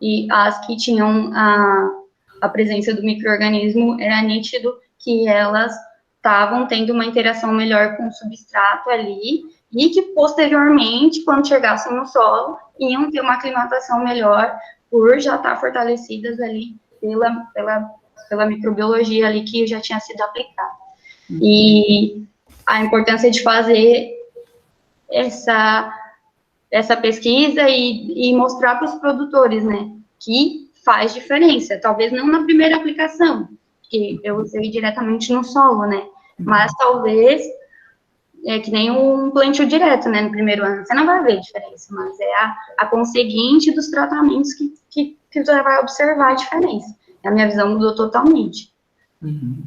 Speaker 3: e as que tinham a presença do micro-organismo, era nítido que elas estavam tendo uma interação melhor com o substrato ali, e que posteriormente, quando chegassem no solo, iam ter uma aclimatação melhor por já estar fortalecidas ali pela microbiologia ali que já tinha sido aplicada. E a importância de fazer essa pesquisa e mostrar para os produtores, né, que faz diferença, talvez não na primeira aplicação, que eu usei diretamente no solo, né, mas talvez é que nem um plantio direto, né, no primeiro ano, você não vai ver diferença, mas é a conseguinte dos tratamentos que você vai observar a diferença. A minha visão mudou totalmente.
Speaker 4: Uhum.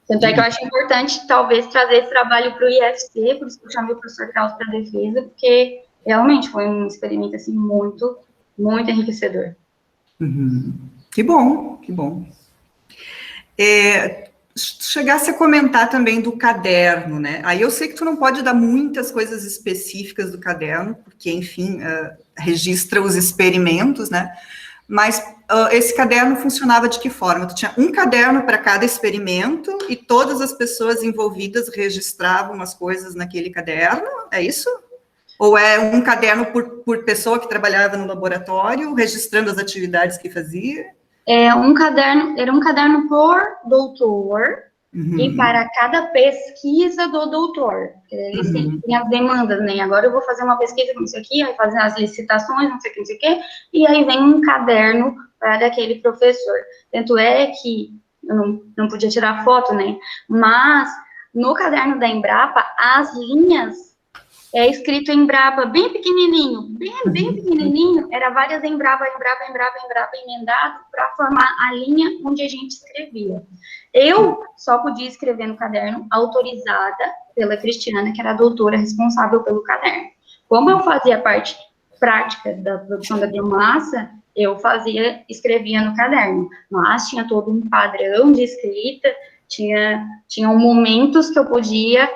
Speaker 3: Tanto é que eu acho importante, talvez, trazer esse trabalho para o IFC, por isso que eu chamei o professor Carlos para a defesa, porque realmente foi um experimento, assim, muito, muito enriquecedor.
Speaker 4: Uhum. Que bom, que bom. Chegasse a comentar também do caderno, né? Aí eu sei que tu não pode dar muitas coisas específicas do caderno, porque, enfim, registra os experimentos, né? Mas esse caderno funcionava de que forma? Tu tinha um caderno para cada experimento e todas as pessoas envolvidas registravam as coisas naquele caderno, é isso? Ou é um caderno por pessoa que trabalhava no laboratório, registrando as atividades que fazia?
Speaker 3: Era um caderno por doutor, e para cada pesquisa do doutor. Eles têm as demandas, né? Agora eu vou fazer uma pesquisa com isso aqui, aí fazer as licitações, não sei o que, e aí vem um caderno para aquele professor. Tanto é que eu não podia tirar foto, né? Mas no caderno da Embrapa, as linhas escrito Embrapa bem pequenininho, bem pequenininho, era várias Embrapa emendado para formar a linha onde a gente escrevia. Eu só podia escrever no caderno autorizada pela Cristiana, que era a doutora responsável pelo caderno. Como eu fazia parte prática da produção da biomassa, eu escrevia no caderno, mas tinha todo um padrão de escrita, tinham momentos que eu podia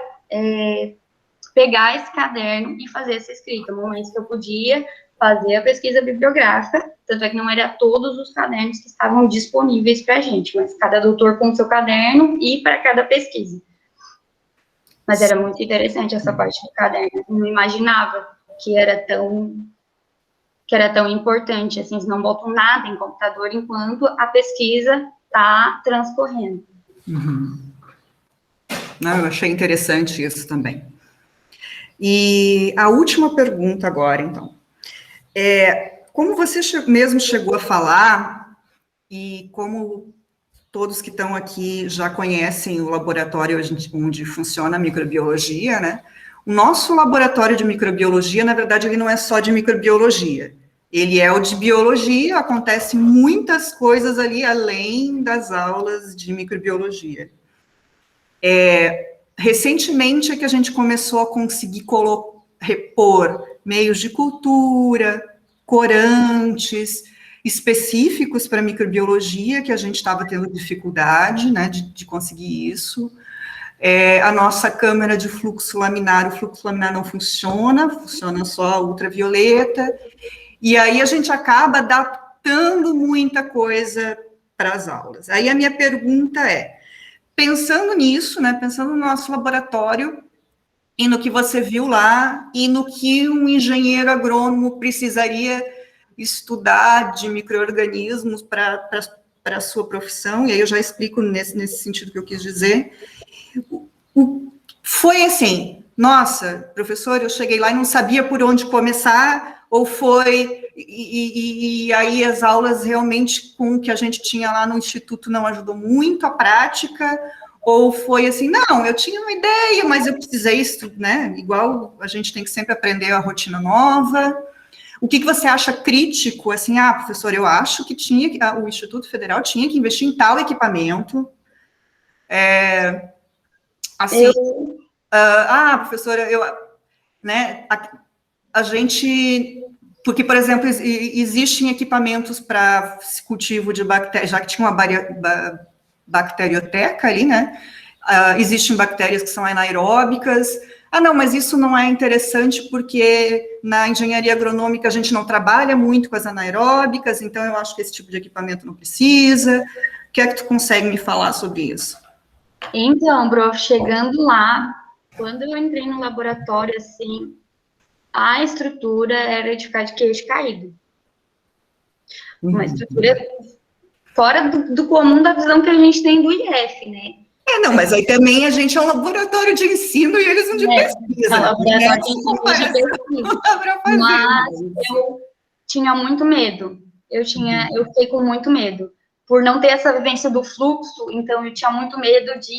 Speaker 3: pegar esse caderno e fazer essa escrita, momentos que eu podia fazer a pesquisa bibliográfica, tanto é que não era todos os cadernos que estavam disponíveis para a gente, mas cada doutor com o seu caderno e para cada pesquisa. Mas era muito interessante essa parte do caderno, eu não imaginava que era tão importante, assim, eles não botam nada em computador enquanto a pesquisa está transcorrendo.
Speaker 4: Não, eu achei interessante isso também. E a última pergunta agora, então. Como você mesmo chegou a falar, e como todos que estão aqui já conhecem o laboratório onde funciona a microbiologia, né? O nosso laboratório de microbiologia, na verdade, ele não é só de microbiologia. Ele é o de biologia, acontece muitas coisas ali além das aulas de microbiologia. Recentemente é que a gente começou a conseguir repor meios de cultura, corantes específicos para microbiologia, que a gente estava tendo dificuldade, né, de conseguir isso. A nossa câmara de fluxo laminar, o fluxo laminar não funciona só a ultravioleta, e aí a gente acaba adaptando muita coisa para as aulas. Aí a minha pergunta pensando nisso, né, pensando no nosso laboratório, e no que você viu lá, e no que um engenheiro agrônomo precisaria estudar de micro-organismos para a sua profissão, e aí eu já explico nesse sentido que eu quis dizer. Foi assim, nossa, professor, eu cheguei lá e não sabia por onde começar, ou foi, e aí as aulas realmente com o que a gente tinha lá no Instituto não ajudou muito a prática, ou foi assim, não, eu tinha uma ideia, mas eu precisei estudar, né, igual a gente tem que sempre aprender a rotina nova. O que você acha crítico, assim, professor, eu acho que o Instituto Federal tinha que investir em tal equipamento, assim, professora, né, a gente, porque, por exemplo, existem equipamentos para cultivo de bactérias, já que tinha uma bacterioteca ali, né, existem bactérias que são anaeróbicas. Não, mas isso não é interessante porque na engenharia agronômica a gente não trabalha muito com as anaeróbicas, então eu acho que esse tipo de equipamento não precisa. O que é que tu consegue me falar sobre isso?
Speaker 3: Então, Bro, chegando lá, quando eu entrei no laboratório, assim, a estrutura era de ficar de queixo caído. Uma estrutura fora do comum da visão que a gente tem do IF, né?
Speaker 4: Não, mas aí também a gente é um laboratório de ensino e eles são de pesquisa.
Speaker 3: É um laboratório de ensino e de pesquisa. Mas eu tinha muito medo. Eu fiquei com muito medo. Por não ter essa vivência do fluxo, então eu tinha muito medo de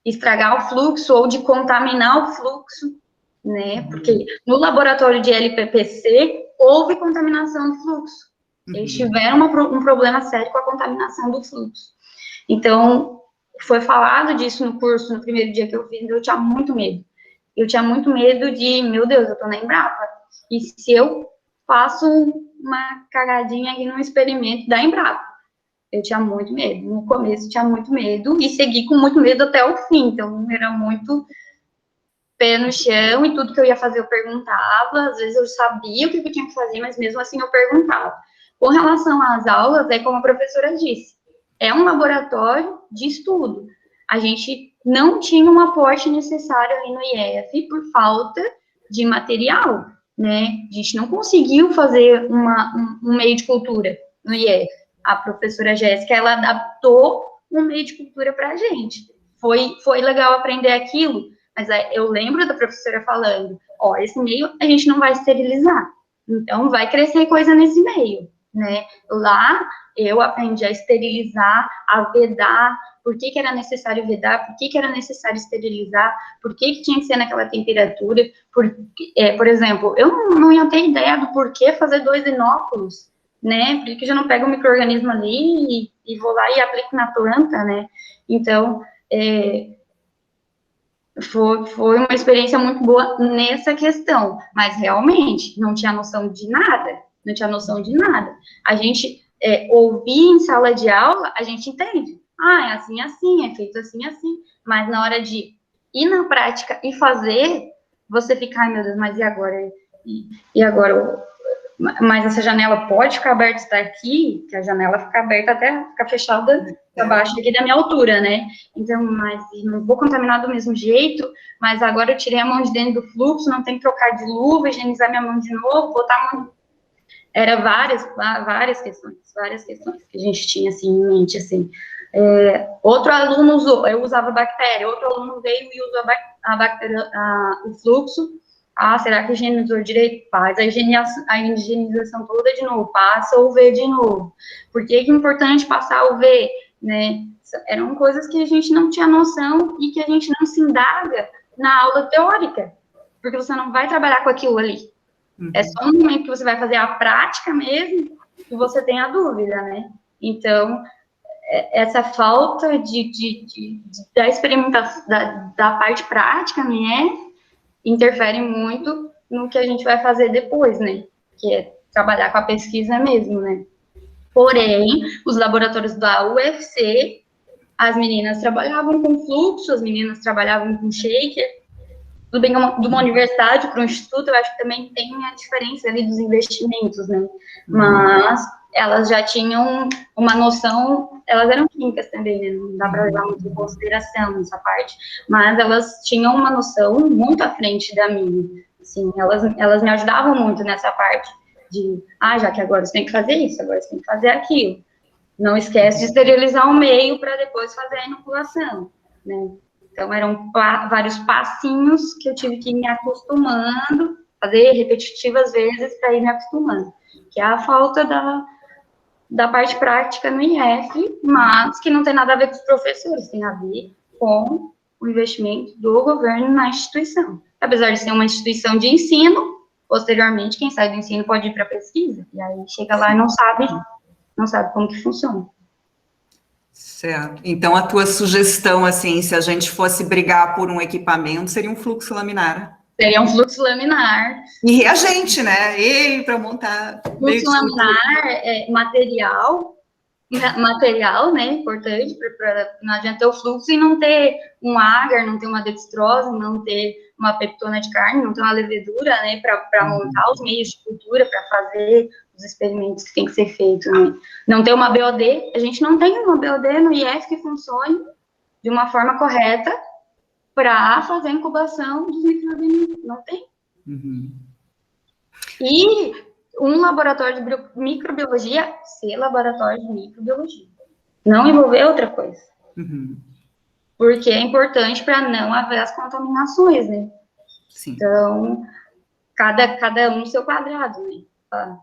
Speaker 3: estragar o fluxo ou de contaminar o fluxo, né? Porque no laboratório de LPPC houve contaminação do fluxo. Eles tiveram um problema sério com a contaminação do fluxo. Então, foi falado disso no curso, no primeiro dia que eu fiz, eu tinha muito medo. Eu tinha muito medo de, meu Deus, eu tô na Embrapa. E se eu faço uma cagadinha aqui num experimento da Embrapa? Eu tinha muito medo. No começo, tinha muito medo e segui com muito medo até o fim. Então, era muito pé no chão e tudo que eu ia fazer eu perguntava. Às vezes eu sabia o que eu tinha que fazer, mas mesmo assim eu perguntava. Com relação às aulas, é como a professora disse, é um laboratório de estudo. A gente não tinha um aporte necessário ali no IF por falta de material, né? A gente não conseguiu fazer um meio de cultura no IF. A professora Jéssica, ela adaptou um meio de cultura para a gente. Foi legal aprender aquilo, mas eu lembro da professora falando, ó, esse meio a gente não vai esterilizar, então vai crescer coisa nesse meio, né? Lá eu aprendi a esterilizar, a vedar, por que era necessário vedar, por que era necessário esterilizar, por que tinha que ser naquela temperatura, por exemplo, eu não ia ter ideia do porquê fazer 2 inóculos, né, porque eu já não pego o micro-organismo ali e vou lá e aplico na planta, né, então, foi uma experiência muito boa nessa questão, mas realmente não tinha noção de nada, a gente ouvir em sala de aula, a gente entende, é assim, é feito assim, mas na hora de ir na prática e fazer, você fica, ai meu Deus, mas e agora? E agora, mas essa janela pode ficar aberta daqui, que a janela fica aberta até ficar fechada abaixo aqui da minha altura, né? Então, mas não vou contaminar do mesmo jeito, mas agora eu tirei a mão de dentro do fluxo, não tem que trocar de luva, higienizar minha mão de novo, botar a mão... Era várias questões que a gente tinha, assim, em mente, assim. Outro aluno usou, eu usava bactéria, outro aluno veio e usou a bactéria, o fluxo. Será que higienizou direito? Faz a higienização toda de novo, passa o V de novo. Por que é importante passar o V, né? Eram coisas que a gente não tinha noção e que a gente não se indaga na aula teórica, porque você não vai trabalhar com aquilo ali. É só no momento que você vai fazer a prática mesmo que você tem a dúvida, né? Então, essa falta da experimentação, da parte prática, né? Interfere muito no que a gente vai fazer depois, né? Que é trabalhar com a pesquisa mesmo, né? Porém, os laboratórios da UFC, as meninas trabalhavam com fluxo, as meninas trabalhavam com shaker. Tudo bem, de uma universidade para um instituto, eu acho que também tem a diferença ali dos investimentos, né? Mas elas já tinham uma noção, elas eram químicas também, né? Não dá para levar muito em consideração essa parte, mas elas tinham uma noção muito à frente da minha, assim, elas me ajudavam muito nessa parte de, já que agora você tem que fazer isso, agora você tem que fazer aquilo, não esquece de esterilizar o meio para depois fazer a inoculação, né? Então, eram vários passinhos que eu tive que ir me acostumando, fazer repetitivas vezes para ir me acostumando, que é a falta da parte prática no IF, mas que não tem nada a ver com os professores, tem a ver com o investimento do governo na instituição. Apesar de ser uma instituição de ensino, posteriormente, quem sai do ensino pode ir para a pesquisa, e aí chega lá e não sabe como que funciona.
Speaker 4: Certo. Então, a tua sugestão, assim, se a gente fosse brigar por um equipamento, seria um fluxo laminar.
Speaker 3: Seria um fluxo laminar.
Speaker 4: E reagente, né? E para montar...
Speaker 3: Fluxo laminar é material, né, importante, não adianta ter o fluxo e não ter um agar, não ter uma dextrose, não ter uma peptona de carne, não ter uma levedura, né, para montar os meios de cultura, para fazer os experimentos que tem que ser feito, né. Não ter uma BOD, a gente não tem uma BOD no IF que funcione de uma forma correta para fazer a incubação dos micro-organismos, não tem. E um laboratório de microbiologia ser laboratório de microbiologia. Não envolver outra coisa. Porque é importante para não haver as contaminações, né? Sim. Então, cada um no seu quadrado, né? A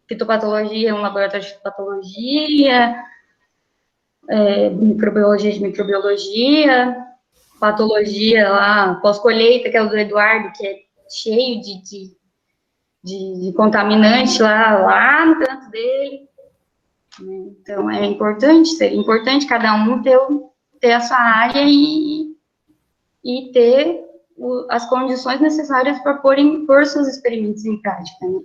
Speaker 3: fitopatologia é um laboratório de fitopatologia, microbiologia de microbiologia, patologia lá, pós-colheita, que é o do Eduardo, que é cheio de contaminante lá no canto dele. Então, seria importante cada um ter a sua área e ter as condições necessárias para pôr seus experimentos em prática, né?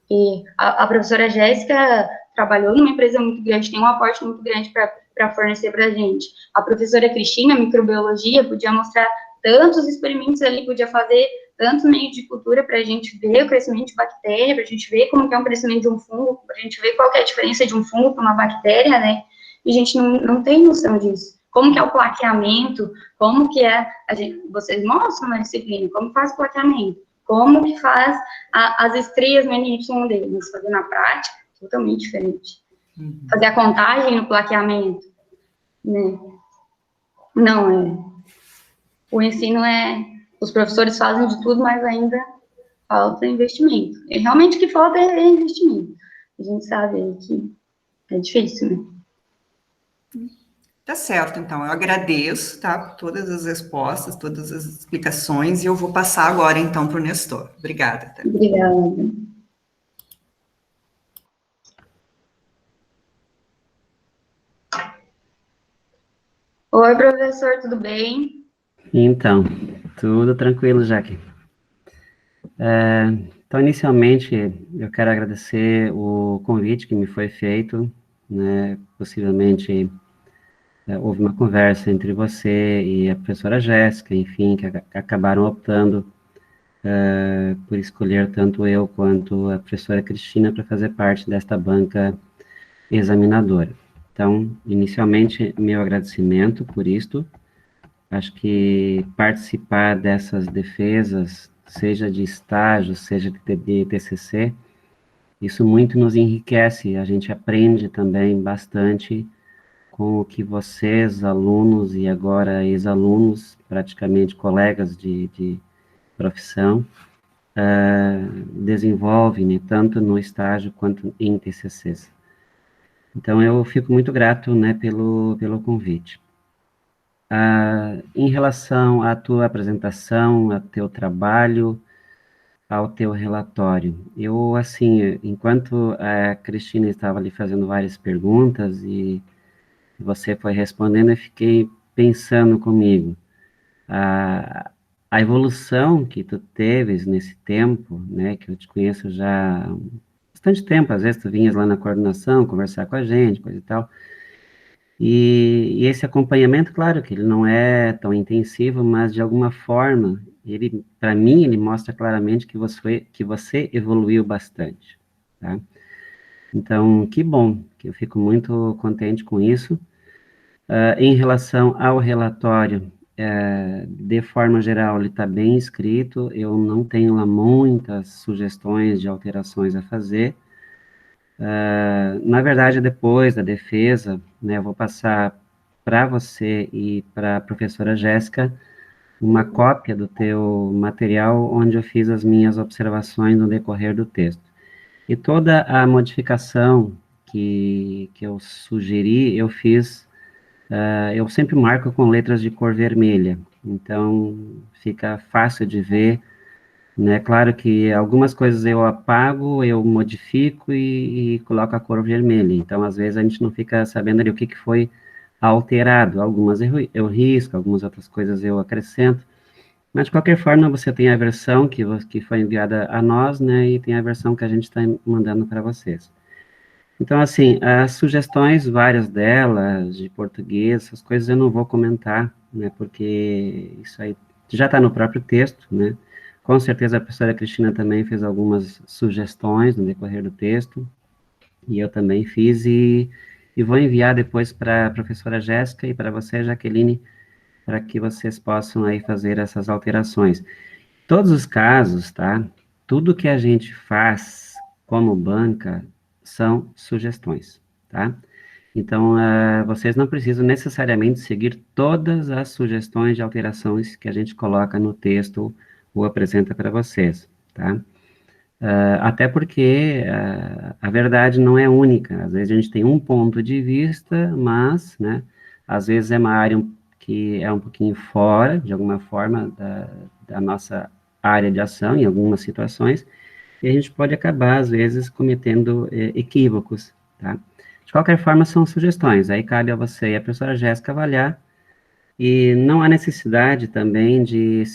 Speaker 3: E a professora Jéssica trabalhou numa empresa muito grande, tem um aporte muito grande para fornecer para a gente. A professora Cristina, microbiologia, podia mostrar tantos experimentos ali, podia fazer tanto meio de cultura para a gente ver o crescimento de bactéria, para a gente ver como que é o crescimento de um fungo, para a gente ver qual que é a diferença de um fungo para uma bactéria, né? E a gente não tem noção disso. Como que é o plaqueamento, como que é, vocês mostram na disciplina, como faz o plaqueamento, como que faz as estrias no NY dele, mas fazer na prática, totalmente diferente. Fazer a contagem no plaqueamento, né? Não, o ensino os professores fazem de tudo, mas ainda falta investimento. E realmente o que falta é investimento. A gente sabe que é difícil, né?
Speaker 4: Tá certo, então, eu agradeço, tá, por todas as respostas, todas as explicações, e eu vou passar agora, então, para o Nestor. Obrigada. Tá?
Speaker 3: Obrigada. Oi, professor, tudo bem?
Speaker 1: Então, tudo tranquilo, Jaque. Então, inicialmente, eu quero agradecer o convite que me foi feito, né, possivelmente houve uma conversa entre você e a professora Jéssica, enfim, que acabaram optando por escolher tanto eu quanto a professora Cristina para fazer parte desta banca examinadora. Então, inicialmente, meu agradecimento por isto. Acho que participar dessas defesas, seja de estágio, seja de TCC, isso muito nos enriquece, a gente aprende também bastante com o que vocês, alunos e agora ex-alunos, praticamente colegas de profissão, desenvolvem, né, tanto no estágio quanto em TCCs. Então, eu fico muito grato, né, pelo convite. Em relação à tua apresentação, ao teu trabalho, ao teu relatório, eu, assim, enquanto a Cristina estava ali fazendo várias perguntas e você foi respondendo, eu fiquei pensando comigo, a evolução que tu teves nesse tempo, né, que eu te conheço já há bastante tempo, às vezes tu vinhas lá na coordenação, conversar com a gente, coisa e tal, e esse acompanhamento, claro que ele não é tão intensivo, mas de alguma forma, ele, para mim, ele mostra claramente que você evoluiu bastante, tá? Então, que bom, que eu fico muito contente com isso. Em relação ao relatório, de forma geral, ele está bem escrito, eu não tenho lá muitas sugestões de alterações a fazer. Na verdade, depois da defesa, né, eu vou passar para você e para a professora Jéssica uma cópia do teu material onde eu fiz as minhas observações no decorrer do texto. E toda a modificação que eu sugeri, eu fiz, eu sempre marco com letras de cor vermelha, então fica fácil de ver, né? Claro que algumas coisas eu apago, eu modifico e coloco a cor vermelha. Então, às vezes, a gente não fica sabendo ali o que foi alterado. Algumas eu risco, algumas outras coisas eu acrescento. Mas, de qualquer forma, você tem a versão que foi enviada a nós, né? E tem a versão que a gente está mandando para vocês. Então, assim, as sugestões, várias delas, de português, essas coisas eu não vou comentar, né? Porque isso aí já está no próprio texto, né? Com certeza a professora Cristina também fez algumas sugestões no decorrer do texto, e eu também fiz, e vou enviar depois para a professora Jéssica e para você, Jaqueline, para que vocês possam aí fazer essas alterações. Todos os casos, tá? Tudo que a gente faz como banca são sugestões, tá? Então, vocês não precisam necessariamente seguir todas as sugestões de alterações que a gente coloca no texto ou apresenta para vocês, tá? Até porque a verdade não é única. Às vezes a gente tem um ponto de vista, mas, né, às vezes é uma área que é um pouquinho fora, de alguma forma, da nossa área de ação, em algumas situações, e a gente pode acabar, às vezes, cometendo equívocos, tá? De qualquer forma, são sugestões, aí cabe a você e a professora Jéssica avaliar, e não há necessidade também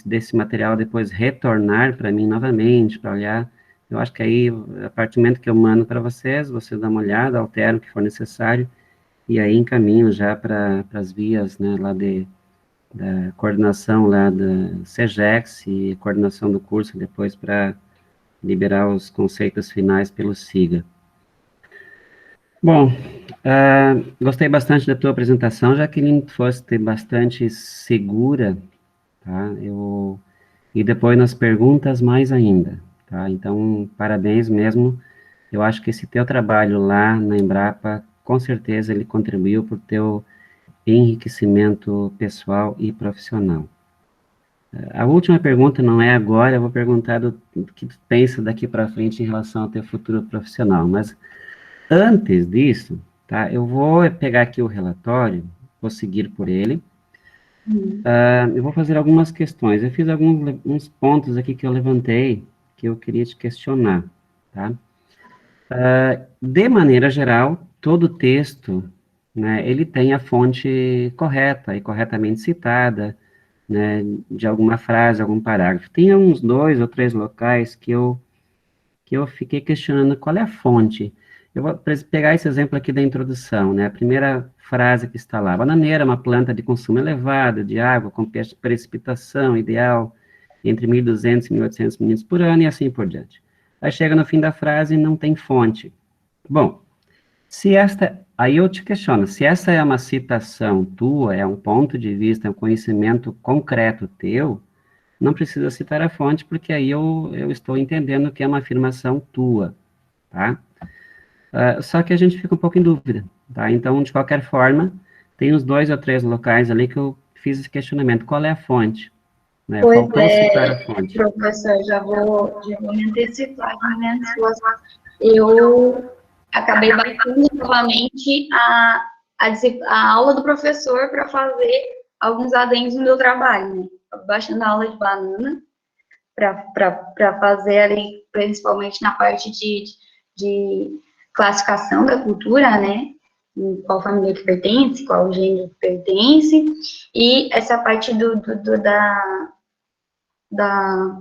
Speaker 1: desse material depois retornar para mim novamente, para olhar. Eu acho que aí, a partir do momento que eu mando para vocês, vocês dão uma olhada, alteram o que for necessário, e aí encaminho já para as vias, né, lá da coordenação lá da CEGEX e coordenação do curso depois para liberar os conceitos finais pelo SIGA. Bom, gostei bastante da tua apresentação, Jaqueline, tu foste bastante segura, tá? E depois nas perguntas mais ainda, tá? Então, parabéns mesmo. Eu acho que esse teu trabalho lá na Embrapa, com certeza ele contribuiu para o teu enriquecimento pessoal e profissional. A última pergunta não é agora, eu vou perguntar do que tu pensa daqui para frente em relação ao teu futuro profissional, mas antes disso, tá, eu vou pegar aqui o relatório, vou seguir por ele, eu vou fazer algumas questões, eu fiz uns pontos aqui que eu levantei, que eu queria te questionar, tá? De maneira geral, todo texto, né, ele tem a fonte correta e corretamente citada, né, de alguma frase, algum parágrafo. Tem uns 2 ou 3 locais que eu fiquei questionando qual é a fonte. Eu vou pegar esse exemplo aqui da introdução, né, a primeira frase que está lá, bananeira é uma planta de consumo elevado de água, com precipitação ideal entre 1.200 e 1.800 milímetros por ano, e assim por diante. Aí chega no fim da frase e não tem fonte. Bom, aí eu te questiono, se essa é uma citação tua, é um ponto de vista, é um conhecimento concreto teu, não precisa citar a fonte, porque aí eu estou entendendo que é uma afirmação tua, tá? Só que a gente fica um pouco em dúvida, tá? Então, de qualquer forma, tem uns 2 ou 3 locais ali que eu fiz esse questionamento, qual é a fonte? Né? Faltou citar a fonte.
Speaker 3: Professor, já vou me antecipar, né? Eu acabei baixando novamente a aula do professor para fazer alguns adendos no meu trabalho, né? Baixando a aula de banana para fazer ali, principalmente na parte de classificação da cultura, né? Em qual família que pertence, qual gênero que pertence, e essa parte da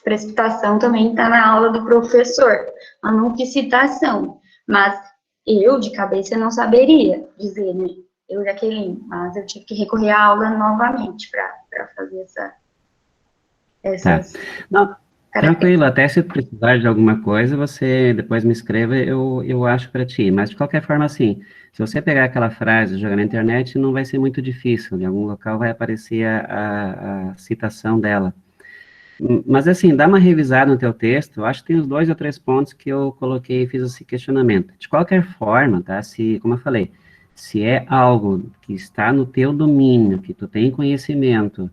Speaker 3: precipitação também está na aula do professor, a não fiz citação, mas eu, de cabeça, não saberia dizer, né? Eu, Jaqueline, mas eu tive que recorrer à aula novamente para fazer essas...
Speaker 1: Tá. Não, tranquilo, até se precisar de alguma coisa, você depois me escreva, eu acho para ti, mas de qualquer forma, assim, se você pegar aquela frase e jogar na internet, não vai ser muito difícil, em algum local vai aparecer a citação dela. Mas, assim, dá uma revisada no teu texto, eu acho que tem uns 2 ou 3 pontos que eu coloquei e fiz esse questionamento. De qualquer forma, tá, como eu falei, se é algo que está no teu domínio, que tu tem conhecimento,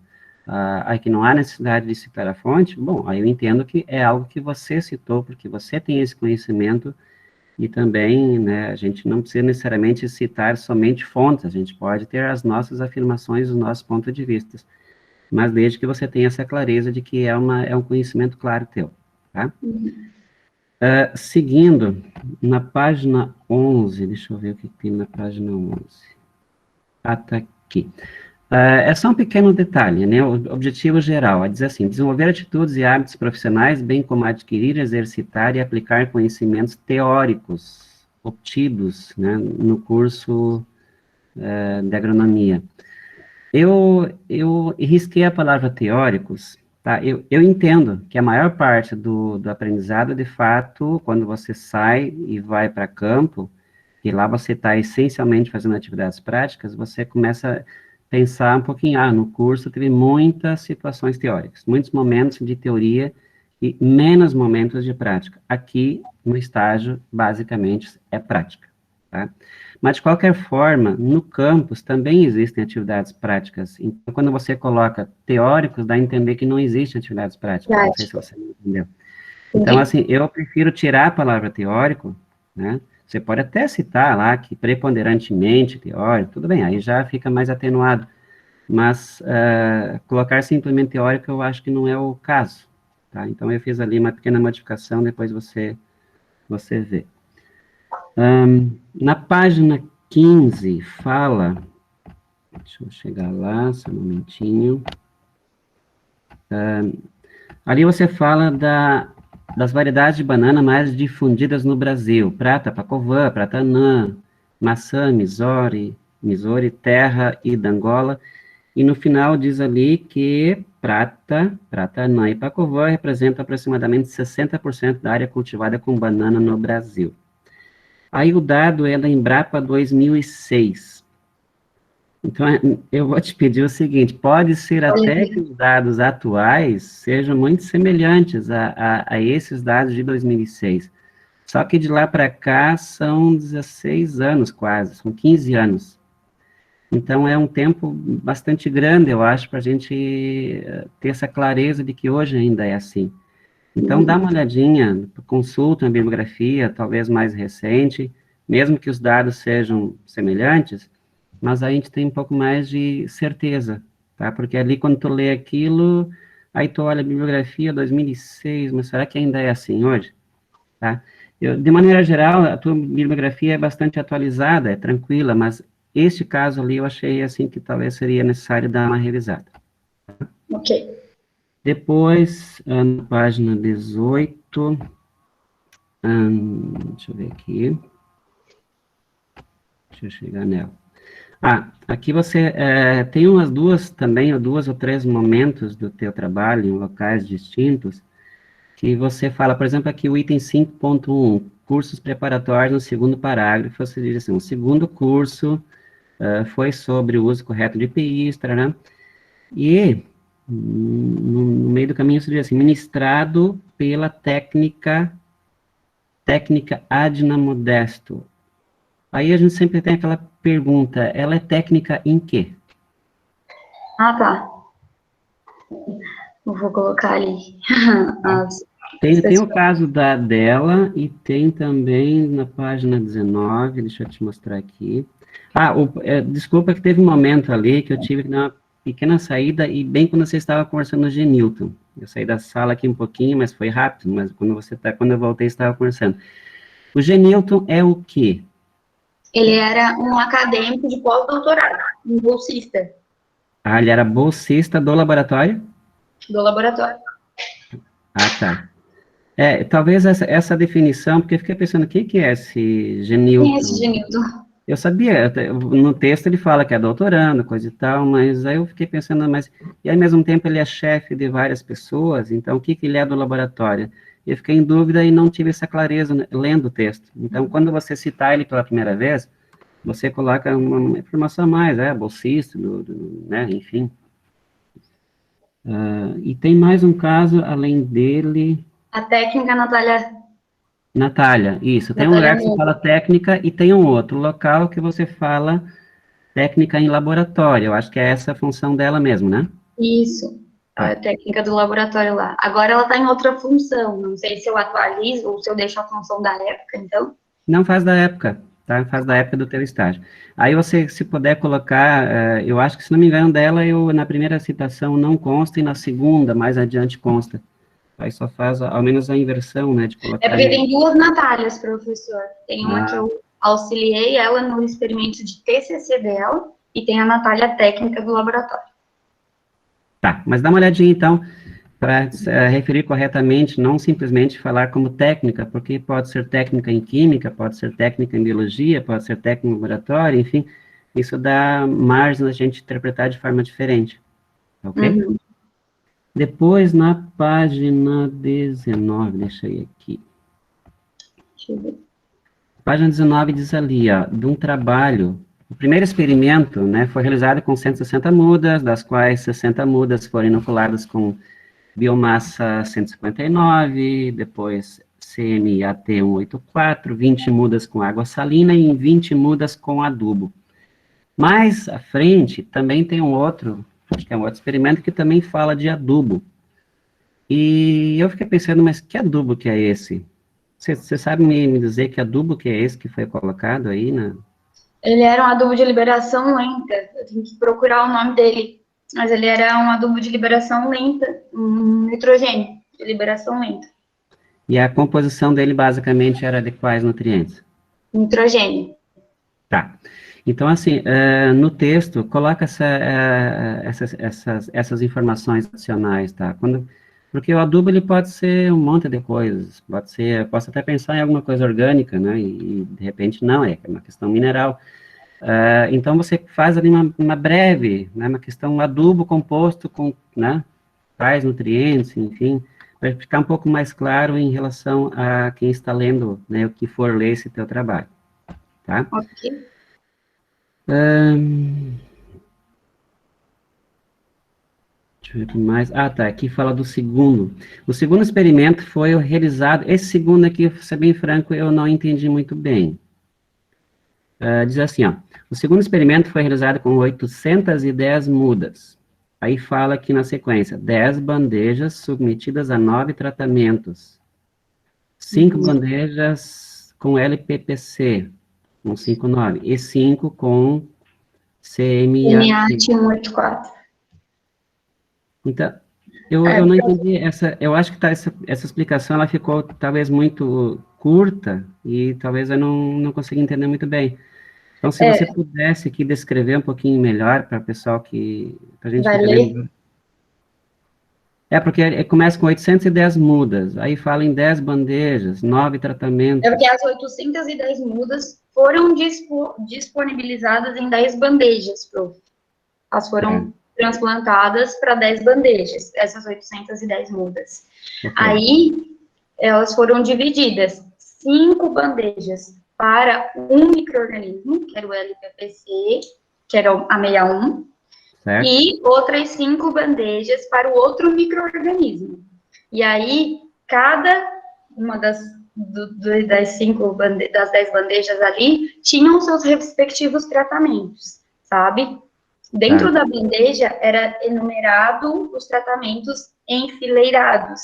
Speaker 1: que não há necessidade de citar a fonte, bom, aí eu entendo que é algo que você citou, porque você tem esse conhecimento, e também, né, a gente não precisa necessariamente citar somente fontes, a gente pode ter as nossas afirmações, os nossos pontos de vista, mas desde que você tenha essa clareza de que é um conhecimento claro teu, tá? Seguindo, na página 11, deixa eu ver o que tem na página 11. Tá aqui. É só um pequeno detalhe, né? O objetivo geral é dizer assim, desenvolver atitudes e hábitos profissionais, bem como adquirir, exercitar e aplicar conhecimentos teóricos obtidos, né, no curso de agronomia. Eu risquei a palavra teóricos, tá? Eu entendo que a maior parte do aprendizado, de fato, quando você sai e vai para campo, e lá você está essencialmente fazendo atividades práticas, você começa a pensar um pouquinho, no curso teve muitas situações teóricas, muitos momentos de teoria e menos momentos de prática. Aqui, no estágio, basicamente, é prática, tá? Mas, de qualquer forma, no campus também existem atividades práticas. Então, quando você coloca teóricos, dá a entender que não existem atividades práticas. Não sei se você entendeu. Então, assim, eu prefiro tirar a palavra teórico, né? Você pode até citar lá que preponderantemente teórico, tudo bem, aí já fica mais atenuado, mas colocar simplesmente teórico eu acho que não é o caso, tá? Então eu fiz ali uma pequena modificação, depois você vê. Na página 15 fala, deixa eu chegar lá, só um momentinho. Ali você fala das variedades de banana mais difundidas no Brasil. Prata, Pacovan, Prata Anã, maçã, Missouri, terra e d'Angola. E no final diz ali que Prata Anã e Pacovan representam aproximadamente 60% da área cultivada com banana no Brasil. Aí o dado é da Embrapa 2006. Então, eu vou te pedir o seguinte, pode ser até que os dados atuais sejam muito semelhantes a esses dados de 2006, só que de lá para cá são 16 anos quase, são 15 anos. Então, é um tempo bastante grande, eu acho, para a gente ter essa clareza de que hoje ainda é assim. Então, dá uma olhadinha, consulta a bibliografia, talvez mais recente, mesmo que os dados sejam semelhantes, mas a gente tem um pouco mais de certeza, tá? Porque ali, quando tu lê aquilo, aí tu olha a bibliografia 2006, mas será que ainda é assim hoje? Tá? De maneira geral, a tua bibliografia é bastante atualizada, é tranquila, mas este caso ali eu achei, assim, que talvez seria necessário dar uma revisada.
Speaker 3: Ok.
Speaker 1: Depois, na página 18, deixa eu ver aqui, deixa eu chegar nela. Aqui você tem duas ou três momentos do teu trabalho em locais distintos, que você fala, por exemplo, aqui o item 5.1, cursos preparatórios, no segundo parágrafo, você diz assim, o segundo curso foi sobre o uso correto de EPIs, né? E no meio do caminho você diz assim, ministrado pela técnica Adna Modesto. Aí a gente sempre tem aquela pergunta, ela é técnica em quê?
Speaker 3: Tá. Eu vou colocar ali.
Speaker 1: Tem o caso dela e tem também na página 19, deixa eu te mostrar aqui. Desculpa que teve um momento ali que eu tive que dar uma pequena saída e bem quando você estava conversando no Genilton. Eu saí da sala aqui um pouquinho, mas foi rápido, mas quando eu voltei, estava conversando. O Genilton é o quê?
Speaker 3: Ele era um acadêmico de pós-doutorado, um bolsista.
Speaker 1: Ele era bolsista do laboratório?
Speaker 3: Do laboratório.
Speaker 1: Tá. Talvez essa definição, porque eu fiquei pensando, o que é esse Genilton?
Speaker 3: Quem é esse Genilton?
Speaker 1: Eu sabia, no texto ele fala que é doutorando, coisa e tal, mas aí eu fiquei pensando, e ao mesmo tempo ele é chefe de várias pessoas, então o que ele é do laboratório? Eu fiquei em dúvida e não tive essa clareza lendo o texto. Então, quando você citar ele pela primeira vez, você coloca uma informação a mais, bolsista, né, enfim. E tem mais um caso, além dele...
Speaker 3: A técnica
Speaker 1: Natália, isso. Tem um lugar que você fala técnica e tem um outro local que você fala técnica em laboratório. Eu acho que é essa a função dela mesmo, né?
Speaker 3: Isso. A técnica do laboratório lá. Agora ela está em outra função. Não sei se eu atualizo ou se eu deixo a função da época, então.
Speaker 1: Não, faz da época, tá? Faz da época do teu estágio. Aí você, se puder colocar, eu acho que, se não me engano dela, na primeira citação não consta e na segunda, mais adiante, consta. Aí só faz, ao menos, a inversão, né, de colocar...
Speaker 3: É porque tem duas Natálias, professor. Tem uma que eu auxiliei ela no experimento de TCC dela e tem a Natália técnica do laboratório.
Speaker 1: Tá, mas dá uma olhadinha, então, para referir corretamente, não simplesmente falar como técnica, porque pode ser técnica em química, pode ser técnica em biologia, pode ser técnica em laboratório, enfim, isso dá margem a gente interpretar de forma diferente, ok?
Speaker 3: Uhum.
Speaker 1: Depois, na página 19, deixa eu ir aqui.
Speaker 3: Deixa eu ver.
Speaker 1: Página 19 diz ali, de um trabalho. O primeiro experimento, né, foi realizado com 160 mudas, das quais 60 mudas foram inoculadas com biomassa 159, depois CMAT 184, 20 mudas com água salina e 20 mudas com adubo. Mais à frente, também tem acho que é um outro experimento que também fala de adubo. E eu fiquei pensando, mas que adubo que é esse? Você sabe me dizer que adubo que é esse que foi colocado aí, né?
Speaker 3: Ele era um adubo de liberação lenta. Eu tenho que procurar o nome dele. Mas ele era um adubo de liberação lenta, um nitrogênio de liberação lenta.
Speaker 1: E a composição dele basicamente era de quais nutrientes?
Speaker 3: Nitrogênio.
Speaker 1: Tá. Então, assim, no texto, coloca essas informações adicionais, tá? Porque o adubo, ele pode ser um monte de coisas, posso até pensar em alguma coisa orgânica, né? E de repente não, é uma questão mineral. Então, você faz ali uma breve, né? Uma questão adubo composto com, né? Quais nutrientes, enfim, para ficar um pouco mais claro em relação a quem está lendo, né? O que for ler esse teu trabalho, tá?
Speaker 3: Ok.
Speaker 1: Deixa eu ver o que mais. Ah, tá. Aqui fala do segundo. O segundo experimento foi realizado. Esse segundo aqui, vou ser bem franco, eu não entendi muito bem. Diz assim, ó. O segundo experimento foi realizado com 810 mudas. Aí fala aqui na sequência: 10 bandejas submetidas a 9 tratamentos. 5 bandejas com LPPC, com 5,9. E 5 com CMA.
Speaker 3: MA-184.
Speaker 1: Então, eu não entendi eu acho que essa explicação, ela ficou talvez muito curta, e talvez eu não consegui entender muito bem. Então, se você pudesse aqui descrever um pouquinho melhor para o pessoal para a gente
Speaker 3: Vai
Speaker 1: entender.
Speaker 3: ler?
Speaker 1: Porque começa com 810 mudas, aí fala em 10 bandejas, 9 tratamentos.
Speaker 3: É porque as 810 mudas foram disponibilizadas em 10 bandejas, prof. Elas foram transplantadas para 10 bandejas, essas 810 mudas.
Speaker 1: Okay.
Speaker 3: Aí, elas foram divididas, 5 bandejas para um micro-organismo, que era o LPPC, que era a 61, certo. E outras 5 bandejas para o outro micro-organismo. E aí, cada uma das 10 bandejas ali tinham seus respectivos tratamentos, sabe? Dentro da bandeja era enumerado os tratamentos enfileirados,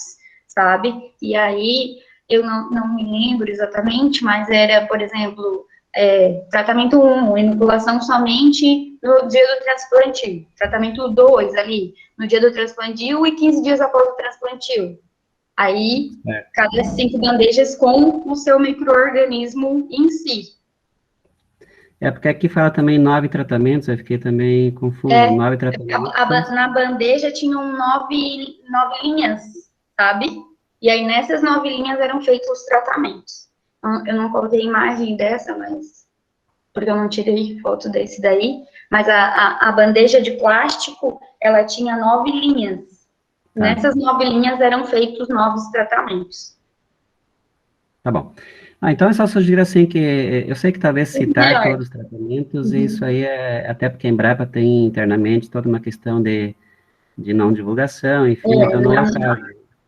Speaker 3: sabe? E aí, eu não me lembro exatamente, mas era, por exemplo, tratamento 1, inoculação somente no dia do transplantio. Tratamento 2, ali, no dia do transplantio e 15 dias após o transplantio. Aí, cada 5 bandejas com o seu micro-organismo em si.
Speaker 1: Porque aqui fala também 9 tratamentos, eu fiquei também confuso. 9 tratamentos.
Speaker 3: Na bandeja tinham 9 linhas, sabe? E aí, nessas 9 linhas eram feitos os tratamentos. Eu não coloquei imagem dessa, mas... porque eu não tirei foto desse daí. Mas a bandeja de plástico, ela tinha 9 linhas. Nessas 9 linhas eram feitos novos tratamentos.
Speaker 1: Tá bom. Então, eu só sugiro assim que, eu sei que talvez citar todos os tratamentos, isso aí até porque a Embrapa tem internamente toda uma questão de não divulgação, enfim, então não é o caso.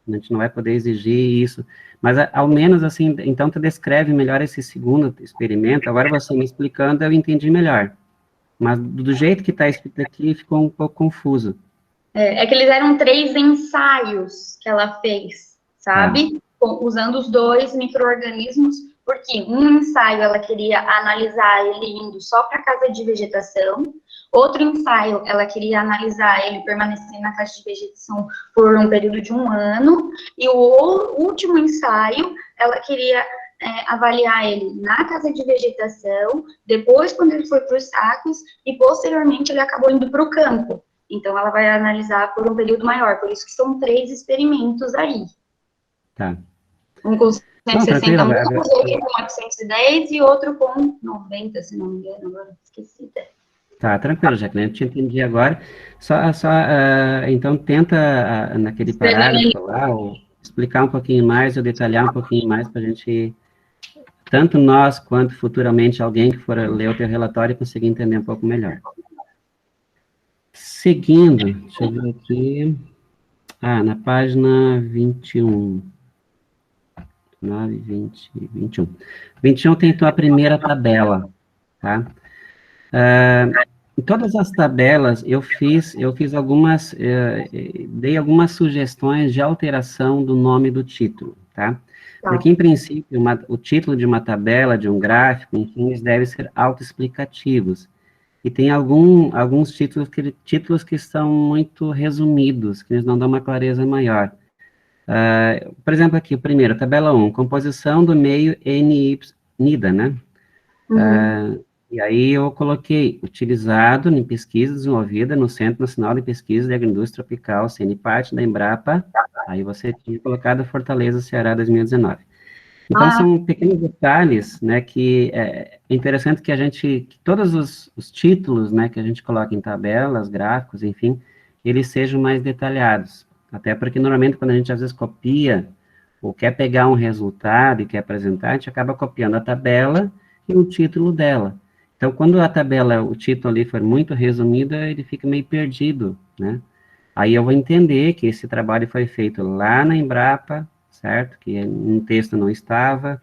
Speaker 1: A gente não vai poder exigir isso. Mas, ao menos, assim, então tu descreve melhor esse segundo experimento. Agora, você me explicando, eu entendi melhor. Mas, do jeito que está escrito aqui, ficou um pouco confuso.
Speaker 3: É que eles eram 3 ensaios que ela fez, sabe? Usando os 2 micro-organismos, porque um ensaio ela queria analisar ele indo só para a casa de vegetação, outro ensaio ela queria analisar ele permanecendo na casa de vegetação por um período de 1 ano, e o último ensaio ela queria avaliar ele na casa de vegetação, depois quando ele foi para os sacos, e posteriormente ele acabou indo para o campo. Então, ela vai analisar por um período maior, por isso que são 3 experimentos aí.
Speaker 1: Tá.
Speaker 3: Um com 160 mudas, outro com 810 e outro com 90, se não me engano, agora esqueci.
Speaker 1: Tá, tranquilo, Jacqueline, eu te entendi agora. Então, tenta, naquele parágrafo lá, explicar um pouquinho mais, ou detalhar um pouquinho mais, para a gente, tanto nós, quanto futuramente alguém que for ler o teu relatório, conseguir entender um pouco melhor. Seguindo, deixa eu ver aqui. Na página 21. 9, 20, 21. 21 tem então a primeira tabela, tá? Em todas as tabelas, eu fiz algumas, dei algumas sugestões de alteração do nome do título, tá?
Speaker 3: Tá.
Speaker 1: Porque, em princípio, o título de uma tabela, de um gráfico, enfim, eles devem ser autoexplicativos. E tem alguns títulos que são muito resumidos, que eles não dão uma clareza maior. Por exemplo, aqui, o primeiro, tabela 1, composição do meio NIDA, né? E aí eu coloquei, utilizado em pesquisa desenvolvida no Centro Nacional de Pesquisa de Agroindústria Tropical, CNPAT, da Embrapa, aí você tinha colocado Fortaleza, Ceará, 2019. Então, são pequenos detalhes, né, que é interessante que todos os títulos, né, que a gente coloca em tabelas, gráficos, enfim, eles sejam mais detalhados. Até porque, normalmente, quando a gente, às vezes, copia, ou quer pegar um resultado e quer apresentar, a gente acaba copiando a tabela e o título dela. Então, quando a tabela, o título ali for muito resumido, ele fica meio perdido, né? Aí eu vou entender que esse trabalho foi feito lá na Embrapa, certo? Que no texto não estava,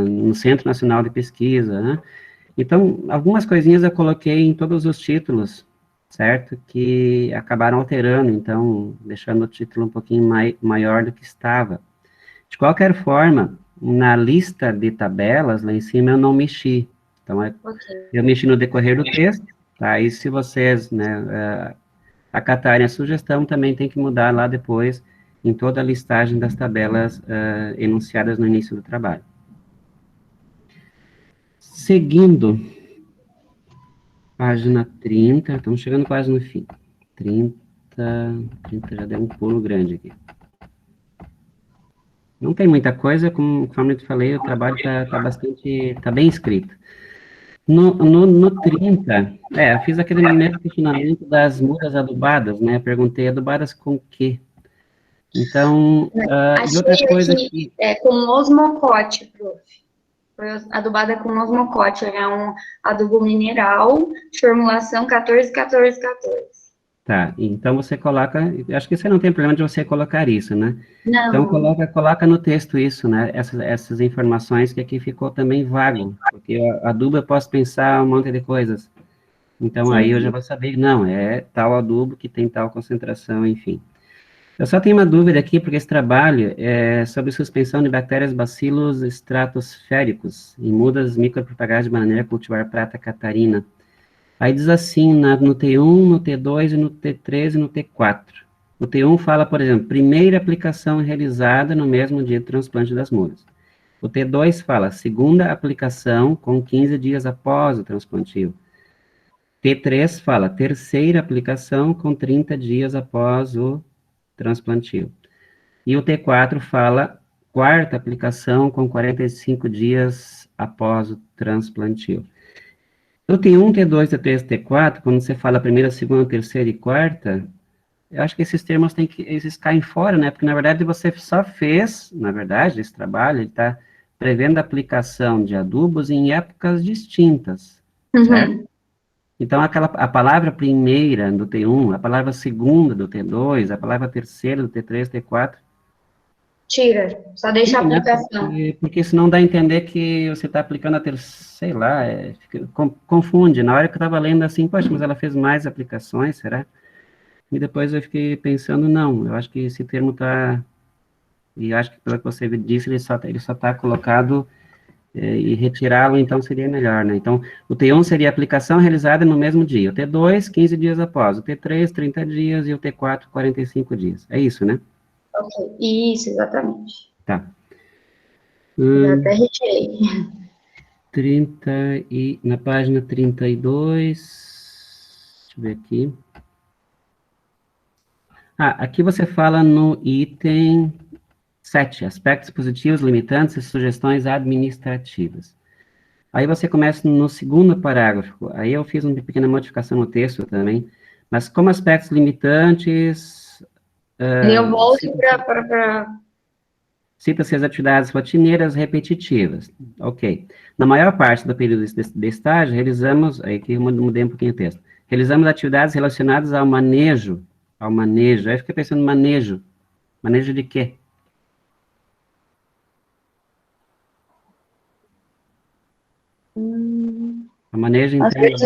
Speaker 1: no Centro Nacional de Pesquisa, né? Então, algumas coisinhas eu coloquei em todos os títulos, certo? Que acabaram alterando, então, deixando o título um pouquinho maior do que estava. De qualquer forma, na lista de tabelas, lá em cima, eu não mexi. Então, eu mexi no decorrer do texto, tá? E se vocês, né, acatarem a sugestão, também tem que mudar lá depois, em toda a listagem das tabelas enunciadas no início do trabalho. Seguindo, página 30, estamos chegando quase no fim. 30 já deu um pulo grande aqui. Não tem muita coisa, conforme eu te falei, o trabalho está bem escrito. No 30, eu fiz aquele mesmo questionamento das mudas adubadas, né? Perguntei, adubadas com o quê? Então, e outra coisa que...
Speaker 3: com osmocote, prof. Foi adubada com osmocote, é um adubo mineral, de formulação 14-14-14.
Speaker 1: Tá, então você coloca, acho que você não tem problema de você colocar isso, né?
Speaker 3: Não.
Speaker 1: Então coloca no texto isso, né? Essas informações que aqui ficou também vago, porque adubo eu posso pensar um monte de coisas. Então aí eu já vou saber, não, é tal adubo que tem tal concentração, enfim. Eu só tenho uma dúvida aqui, porque esse trabalho é sobre suspensão de bactérias bacilos estratosféricos em mudas micropropagadas de maneira a cultivar prata catarina. Aí diz assim, no T1, no T2, no T3 e no T4. O T1 fala, por exemplo, primeira aplicação realizada no mesmo dia do transplante das mudas. O T2 fala, segunda aplicação com 15 dias após o transplantio. T3 fala, terceira aplicação com 30 dias após o transplantio. E o T4 fala, quarta aplicação com 45 dias após o transplantio. No T1, T2, T3, T4, quando você fala primeira, segunda, terceira e quarta, eu acho que esses termos eles caem fora, né? Porque, na verdade, você só fez, na verdade, esse trabalho, ele está prevendo a aplicação de adubos em épocas distintas, certo? Então, a palavra primeira do T1, a palavra segunda do T2, a palavra terceira do T3, T4...
Speaker 3: Tira, só deixa a aplicação.
Speaker 1: Porque senão dá a entender que você está aplicando a terceira, sei lá, confunde. Na hora que eu estava lendo assim, poxa, mas ela fez mais aplicações, será? E depois eu fiquei pensando, não, eu acho que esse termo está... E acho que pelo que você disse, ele só está colocado e retirá-lo, então, seria melhor, né? Então, o T1 seria a aplicação realizada no mesmo dia, o T2, 15 dias após, o T3, 30 dias, e o T4, 45 dias. É isso, né?
Speaker 3: Ok, isso, exatamente.
Speaker 1: Tá.
Speaker 3: Já até retirei.
Speaker 1: Na página 32, deixa eu ver aqui. Aqui você fala no item 7, aspectos positivos, limitantes e sugestões administrativas. Aí você começa no segundo parágrafo, aí eu fiz uma pequena modificação no texto também, mas como aspectos limitantes...
Speaker 3: eu volto para...
Speaker 1: Cita-se as atividades rotineiras repetitivas. Ok. Na maior parte do período de estágio, realizamos... Aí que eu mudei um pouquinho o texto. Realizamos atividades relacionadas ao manejo. Aí eu fiquei pensando em manejo. Manejo de quê? O manejo interno...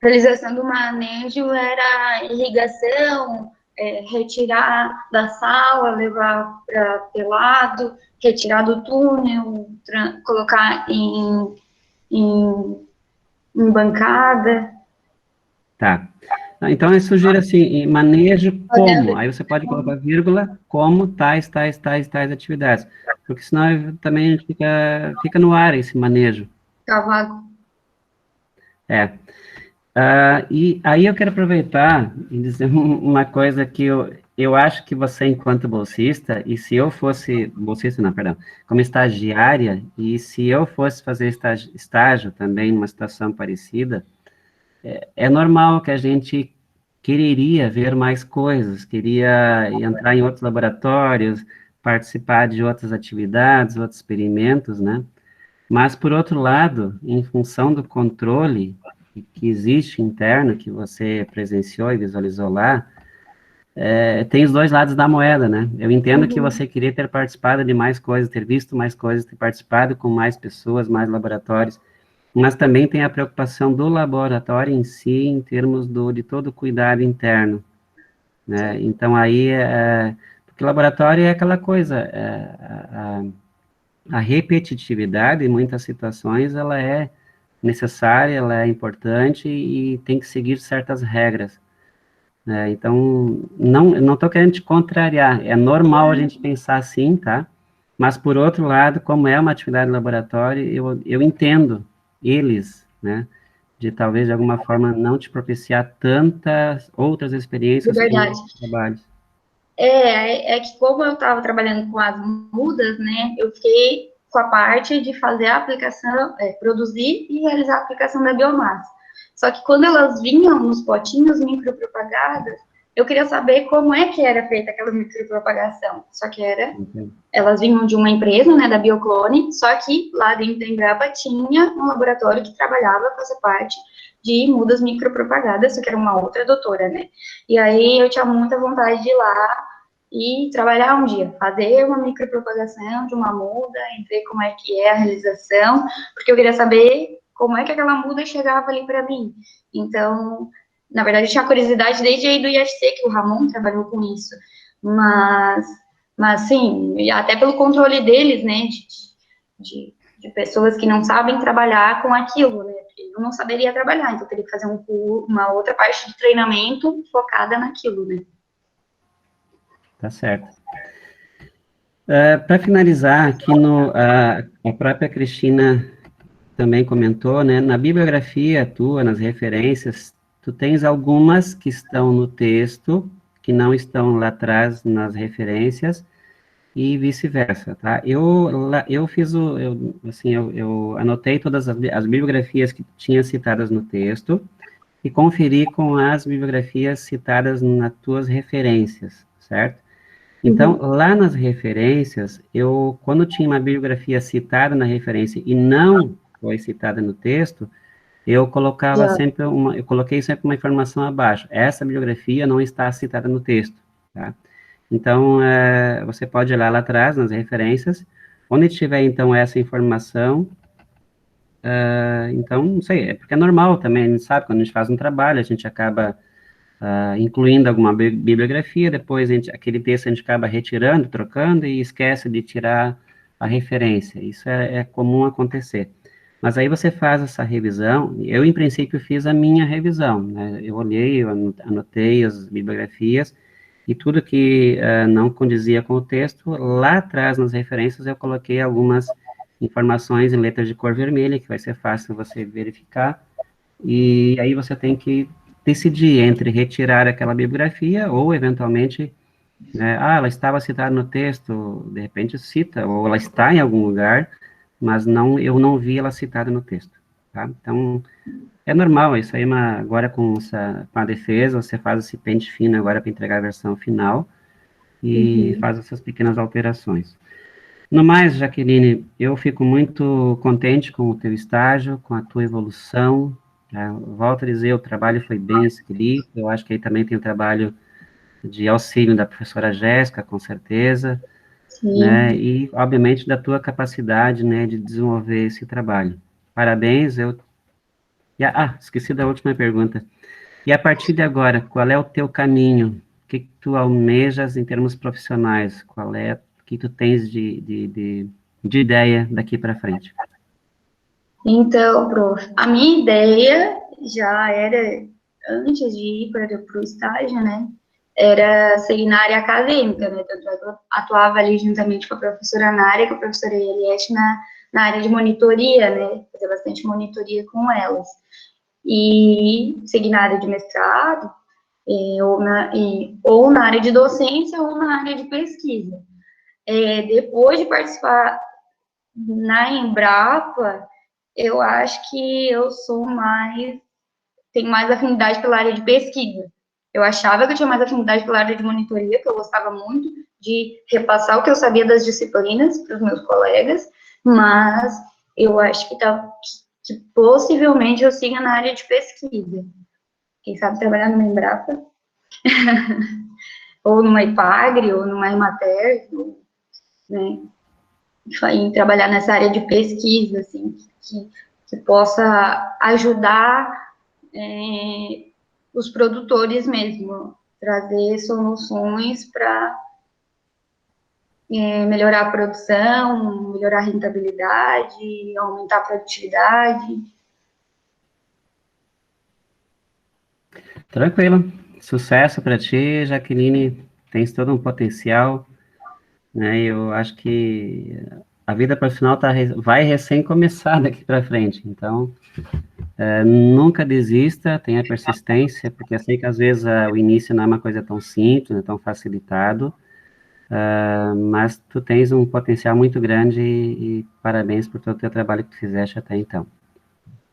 Speaker 3: Realização do manejo era irrigação, retirar da sala, levar para telado, retirar do túnel, colocar em bancada.
Speaker 1: Tá. Então, eu sugiro assim, manejo como, aí você pode colocar vírgula, como tais atividades, porque senão também a gente fica no ar esse manejo.
Speaker 3: Cavaco.
Speaker 1: E aí eu quero aproveitar e dizer uma coisa que eu acho que você, enquanto bolsista, e se eu fosse, bolsista não, perdão, como estagiária, e se eu fosse fazer estágio também numa situação parecida, é normal que a gente quereria ver mais coisas, queria entrar em outros laboratórios, participar de outras atividades, outros experimentos, né? Mas, por outro lado, em função do controle que existe interno, que você presenciou e visualizou lá, tem os dois lados da moeda, né? Eu entendo que você queria ter participado de mais coisas, ter visto mais coisas, ter participado com mais pessoas, mais laboratórios, mas também tem a preocupação do laboratório em si, em termos de todo o cuidado interno, né? Então, aí, porque laboratório é aquela coisa, a repetitividade, em muitas situações, ela é necessária, ela é importante e tem que seguir certas regras, né? Então, não estou querendo te contrariar, é normal a gente pensar assim, tá? Mas, por outro lado, como é uma atividade de laboratório, eu entendo eles, né, de talvez, de alguma forma, não te propiciar tantas outras experiências com outros trabalhos.
Speaker 3: É que como eu estava trabalhando com as mudas, né, eu fiquei com a parte de fazer a aplicação, produzir e realizar a aplicação da biomassa. Só que quando elas vinham nos potinhos micropropagadas, eu queria saber como é que era feita aquela micropropagação. Só que elas vinham de uma empresa, né, da Bioclone, só que lá dentro da Embrapa tinha um laboratório que trabalhava com essa parte de mudas micropropagadas, só que era uma outra doutora, né? E aí eu tinha muita vontade de ir lá e trabalhar um dia, fazer uma micropropagação de uma muda, ver como é que é a realização, porque eu queria saber como é que aquela muda chegava ali para mim. Então, na verdade, eu tinha curiosidade desde aí do IFC, que o Ramon trabalhou com isso, mas sim, até pelo controle deles, né, de pessoas que não sabem trabalhar com aquilo, né, eu não saberia trabalhar, então eu teria que fazer uma outra parte de treinamento focada naquilo, né.
Speaker 1: Tá certo. Para finalizar, aqui a própria Cristina também comentou, né, na bibliografia tua, nas referências, tu tens algumas que estão no texto, que não estão lá atrás nas referências, e vice-versa, tá? Eu fiz eu anotei todas as bibliografias que tinha citadas no texto, e conferi com as bibliografias citadas nas tuas referências, certo? Então, lá nas referências, quando tinha uma bibliografia citada na referência e não foi citada no texto, eu coloquei sempre uma informação abaixo. Essa bibliografia não está citada no texto, tá? Então, você pode olhar lá atrás, nas referências, onde tiver, então, essa informação, então, não sei, porque é normal também, a gente sabe, quando a gente faz um trabalho, a gente acaba incluindo alguma bibliografia, depois aquele texto a gente acaba retirando, trocando e esquece de tirar a referência. Isso é comum acontecer. Mas aí você faz essa revisão, eu, em princípio, fiz a minha revisão, né? Eu olhei, eu anotei as bibliografias, e tudo que não condizia com o texto, lá atrás, nas referências, eu coloquei algumas informações em letras de cor vermelha, que vai ser fácil você verificar, e aí você tem que decidir entre retirar aquela bibliografia ou, eventualmente, né, ela estava citada no texto, de repente cita, ou ela está em algum lugar, mas eu não vi ela citada no texto, tá? Então, é normal, isso aí, agora com a defesa, você faz esse pente fino agora para entregar a versão final e faz essas pequenas alterações. No mais, Jaqueline, eu fico muito contente com o teu estágio, com a tua evolução. Volto a dizer, o trabalho foi bem escrito, eu acho que aí também tem o trabalho de auxílio da professora Jéssica, com certeza, né, e, obviamente, da tua capacidade, né, de desenvolver esse trabalho. Parabéns, esqueci da última pergunta. E a partir de agora, qual é o teu caminho? O que tu almejas em termos profissionais? O que tu tens de ideia daqui para frente?
Speaker 3: Então, prof, a minha ideia já era, antes de ir para o estágio, né, era seguir na área acadêmica, né, tanto é que eu atuava ali juntamente com a professora Nária, com a professora Eliette, na área de monitoria, né, fazer bastante monitoria com elas. E seguir na área de mestrado, ou na área de docência, ou na área de pesquisa. Depois de participar na Embrapa, eu acho que eu tenho mais afinidade pela área de pesquisa. Eu achava que eu tinha mais afinidade pela área de monitoria, que eu gostava muito de repassar o que eu sabia das disciplinas para os meus colegas, mas eu acho que possivelmente eu siga na área de pesquisa. Quem sabe trabalhar numa Embrapa, ou numa Ipagre, ou numa Emater, né? E trabalhar nessa área de pesquisa, assim, que possa ajudar os produtores mesmo, trazer soluções para melhorar a produção, melhorar a rentabilidade, aumentar a produtividade.
Speaker 1: Tranquilo. Sucesso para ti, Jaqueline. Tens todo um potencial, né? Eu acho que a vida profissional vai recém começar daqui para frente. Então, nunca desista, tenha persistência, porque eu sei que às vezes o início não é uma coisa tão simples, não é tão facilitado, mas tu tens um potencial muito grande e parabéns por todo o teu trabalho que tu fizeste até então.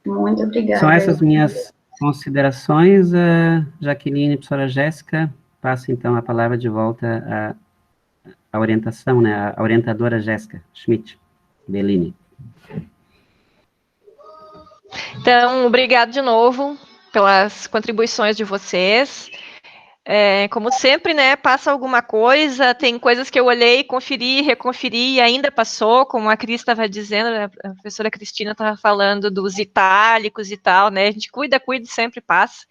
Speaker 3: Muito obrigada.
Speaker 1: São essas minhas considerações, Jaqueline, professora Jéssica. Passo então a palavra de volta à orientação, né? A orientadora Jéssica Schmidt Bellini.
Speaker 2: Então, obrigado de novo pelas contribuições de vocês. Como sempre, né, passa alguma coisa, tem coisas que eu olhei, conferi, reconferi e ainda passou, como a Cris estava dizendo, a professora Cristina estava falando dos itálicos e tal, né, a gente cuida, sempre passa.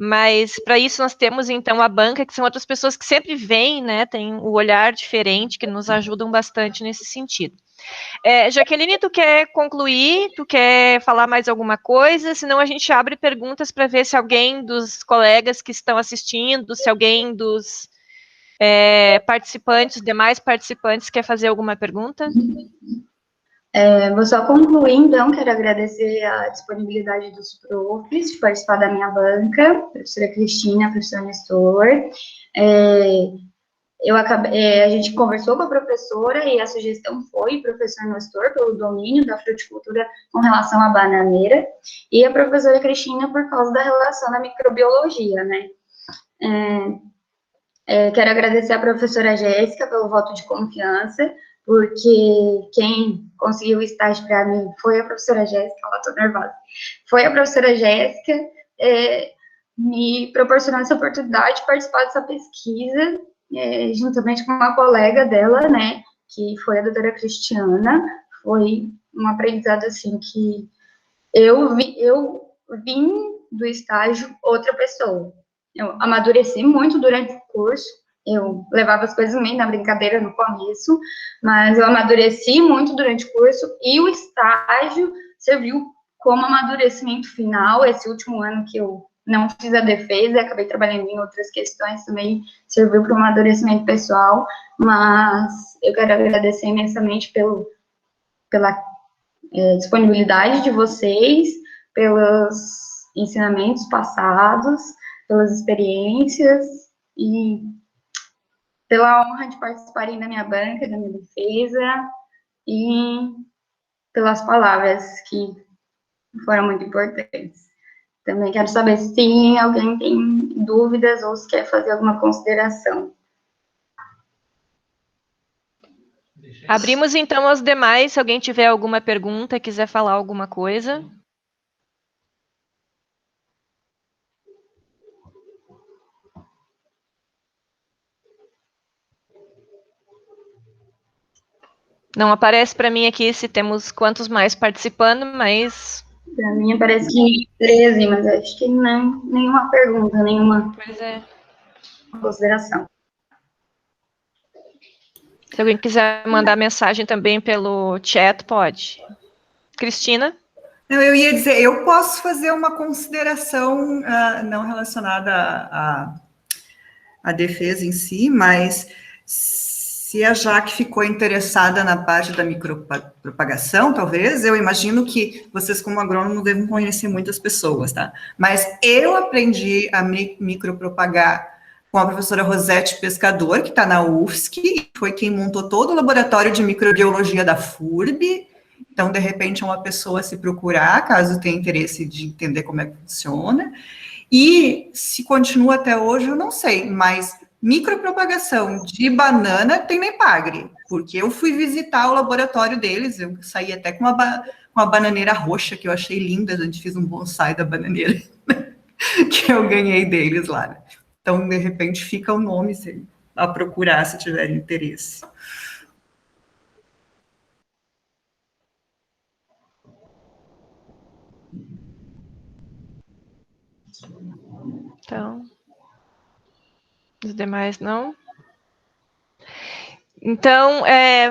Speaker 2: Mas para isso nós temos então a banca, que são outras pessoas que sempre vêm, né, tem o olhar diferente, que nos ajudam bastante nesse sentido. Jaqueline, tu quer concluir? Tu quer falar mais alguma coisa? Senão a gente abre perguntas para ver se alguém dos colegas que estão assistindo, se alguém dos demais participantes quer fazer alguma pergunta?
Speaker 3: Vou só concluir, então, quero agradecer a disponibilidade dos profs de participar da minha banca, a professora Cristina, a professora Nestor. A gente conversou com a professora e a sugestão foi o professor Nestor pelo domínio da fruticultura com relação à bananeira e a professora Cristina por causa da relação da microbiologia, né? Quero agradecer a professora Jéssica pelo voto de confiança, porque quem conseguiu o estágio para mim foi a professora Jéssica, ela tô nervosa, foi a professora Jéssica, me proporcionou essa oportunidade de participar dessa pesquisa, juntamente com uma colega dela, né, que foi a doutora Cristiana. Foi um aprendizado, assim, que eu vim do estágio outra pessoa. Eu amadureci muito durante o curso, eu levava as coisas meio na brincadeira no começo, mas eu amadureci muito durante o curso e o estágio serviu como amadurecimento final. Esse último ano que eu não fiz a defesa, acabei trabalhando em outras questões também, serviu para o amadurecimento pessoal, mas eu quero agradecer imensamente pela disponibilidade de vocês, pelos ensinamentos passados, pelas experiências e pela honra de participarem da minha banca, da minha defesa e pelas palavras que foram muito importantes. Também quero saber se alguém tem dúvidas ou se quer fazer alguma consideração.
Speaker 2: Abrimos, então, aos demais, se alguém tiver alguma pergunta, quiser falar alguma coisa. Não aparece para mim aqui se temos quantos mais participando, mas...
Speaker 3: Para mim parece que 13, mas acho que não, nenhuma pergunta, nenhuma.
Speaker 2: Pois é.
Speaker 3: consideração.
Speaker 2: Se alguém quiser mandar mensagem também pelo chat, pode. Cristina?
Speaker 4: Não, eu ia dizer, eu posso fazer uma consideração não relacionada à defesa em si, mas se a Jaque ficou interessada na parte da micropropagação, talvez, eu imagino que vocês, como agrônomo, devem conhecer muitas pessoas, tá? Mas eu aprendi a micropropagar com a professora Rosete Pescador, que está na UFSC, e foi quem montou todo o laboratório de microbiologia da FURB. Então, de repente, é uma pessoa a se procurar, caso tenha interesse de entender como é que funciona. E se continua até hoje, eu não sei, mas micropropagação de banana tem na Epagre, porque eu fui visitar o laboratório deles, eu saí até com uma bananeira roxa, que eu achei linda, a gente fez um bonsai da bananeira, que eu ganhei deles lá. Então, de repente, fica o nome a procurar, se tiver interesse.
Speaker 2: Então, os demais não. Então,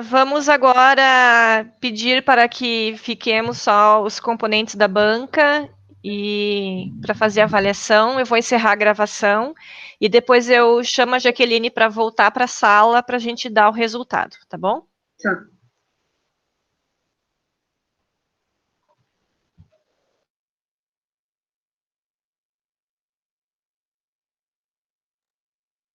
Speaker 2: vamos agora pedir para que fiquemos só os componentes da banca e para fazer a avaliação. Eu vou encerrar a gravação e depois eu chamo a Jaqueline para voltar para a sala para a gente dar o resultado, tá bom?
Speaker 3: Tá.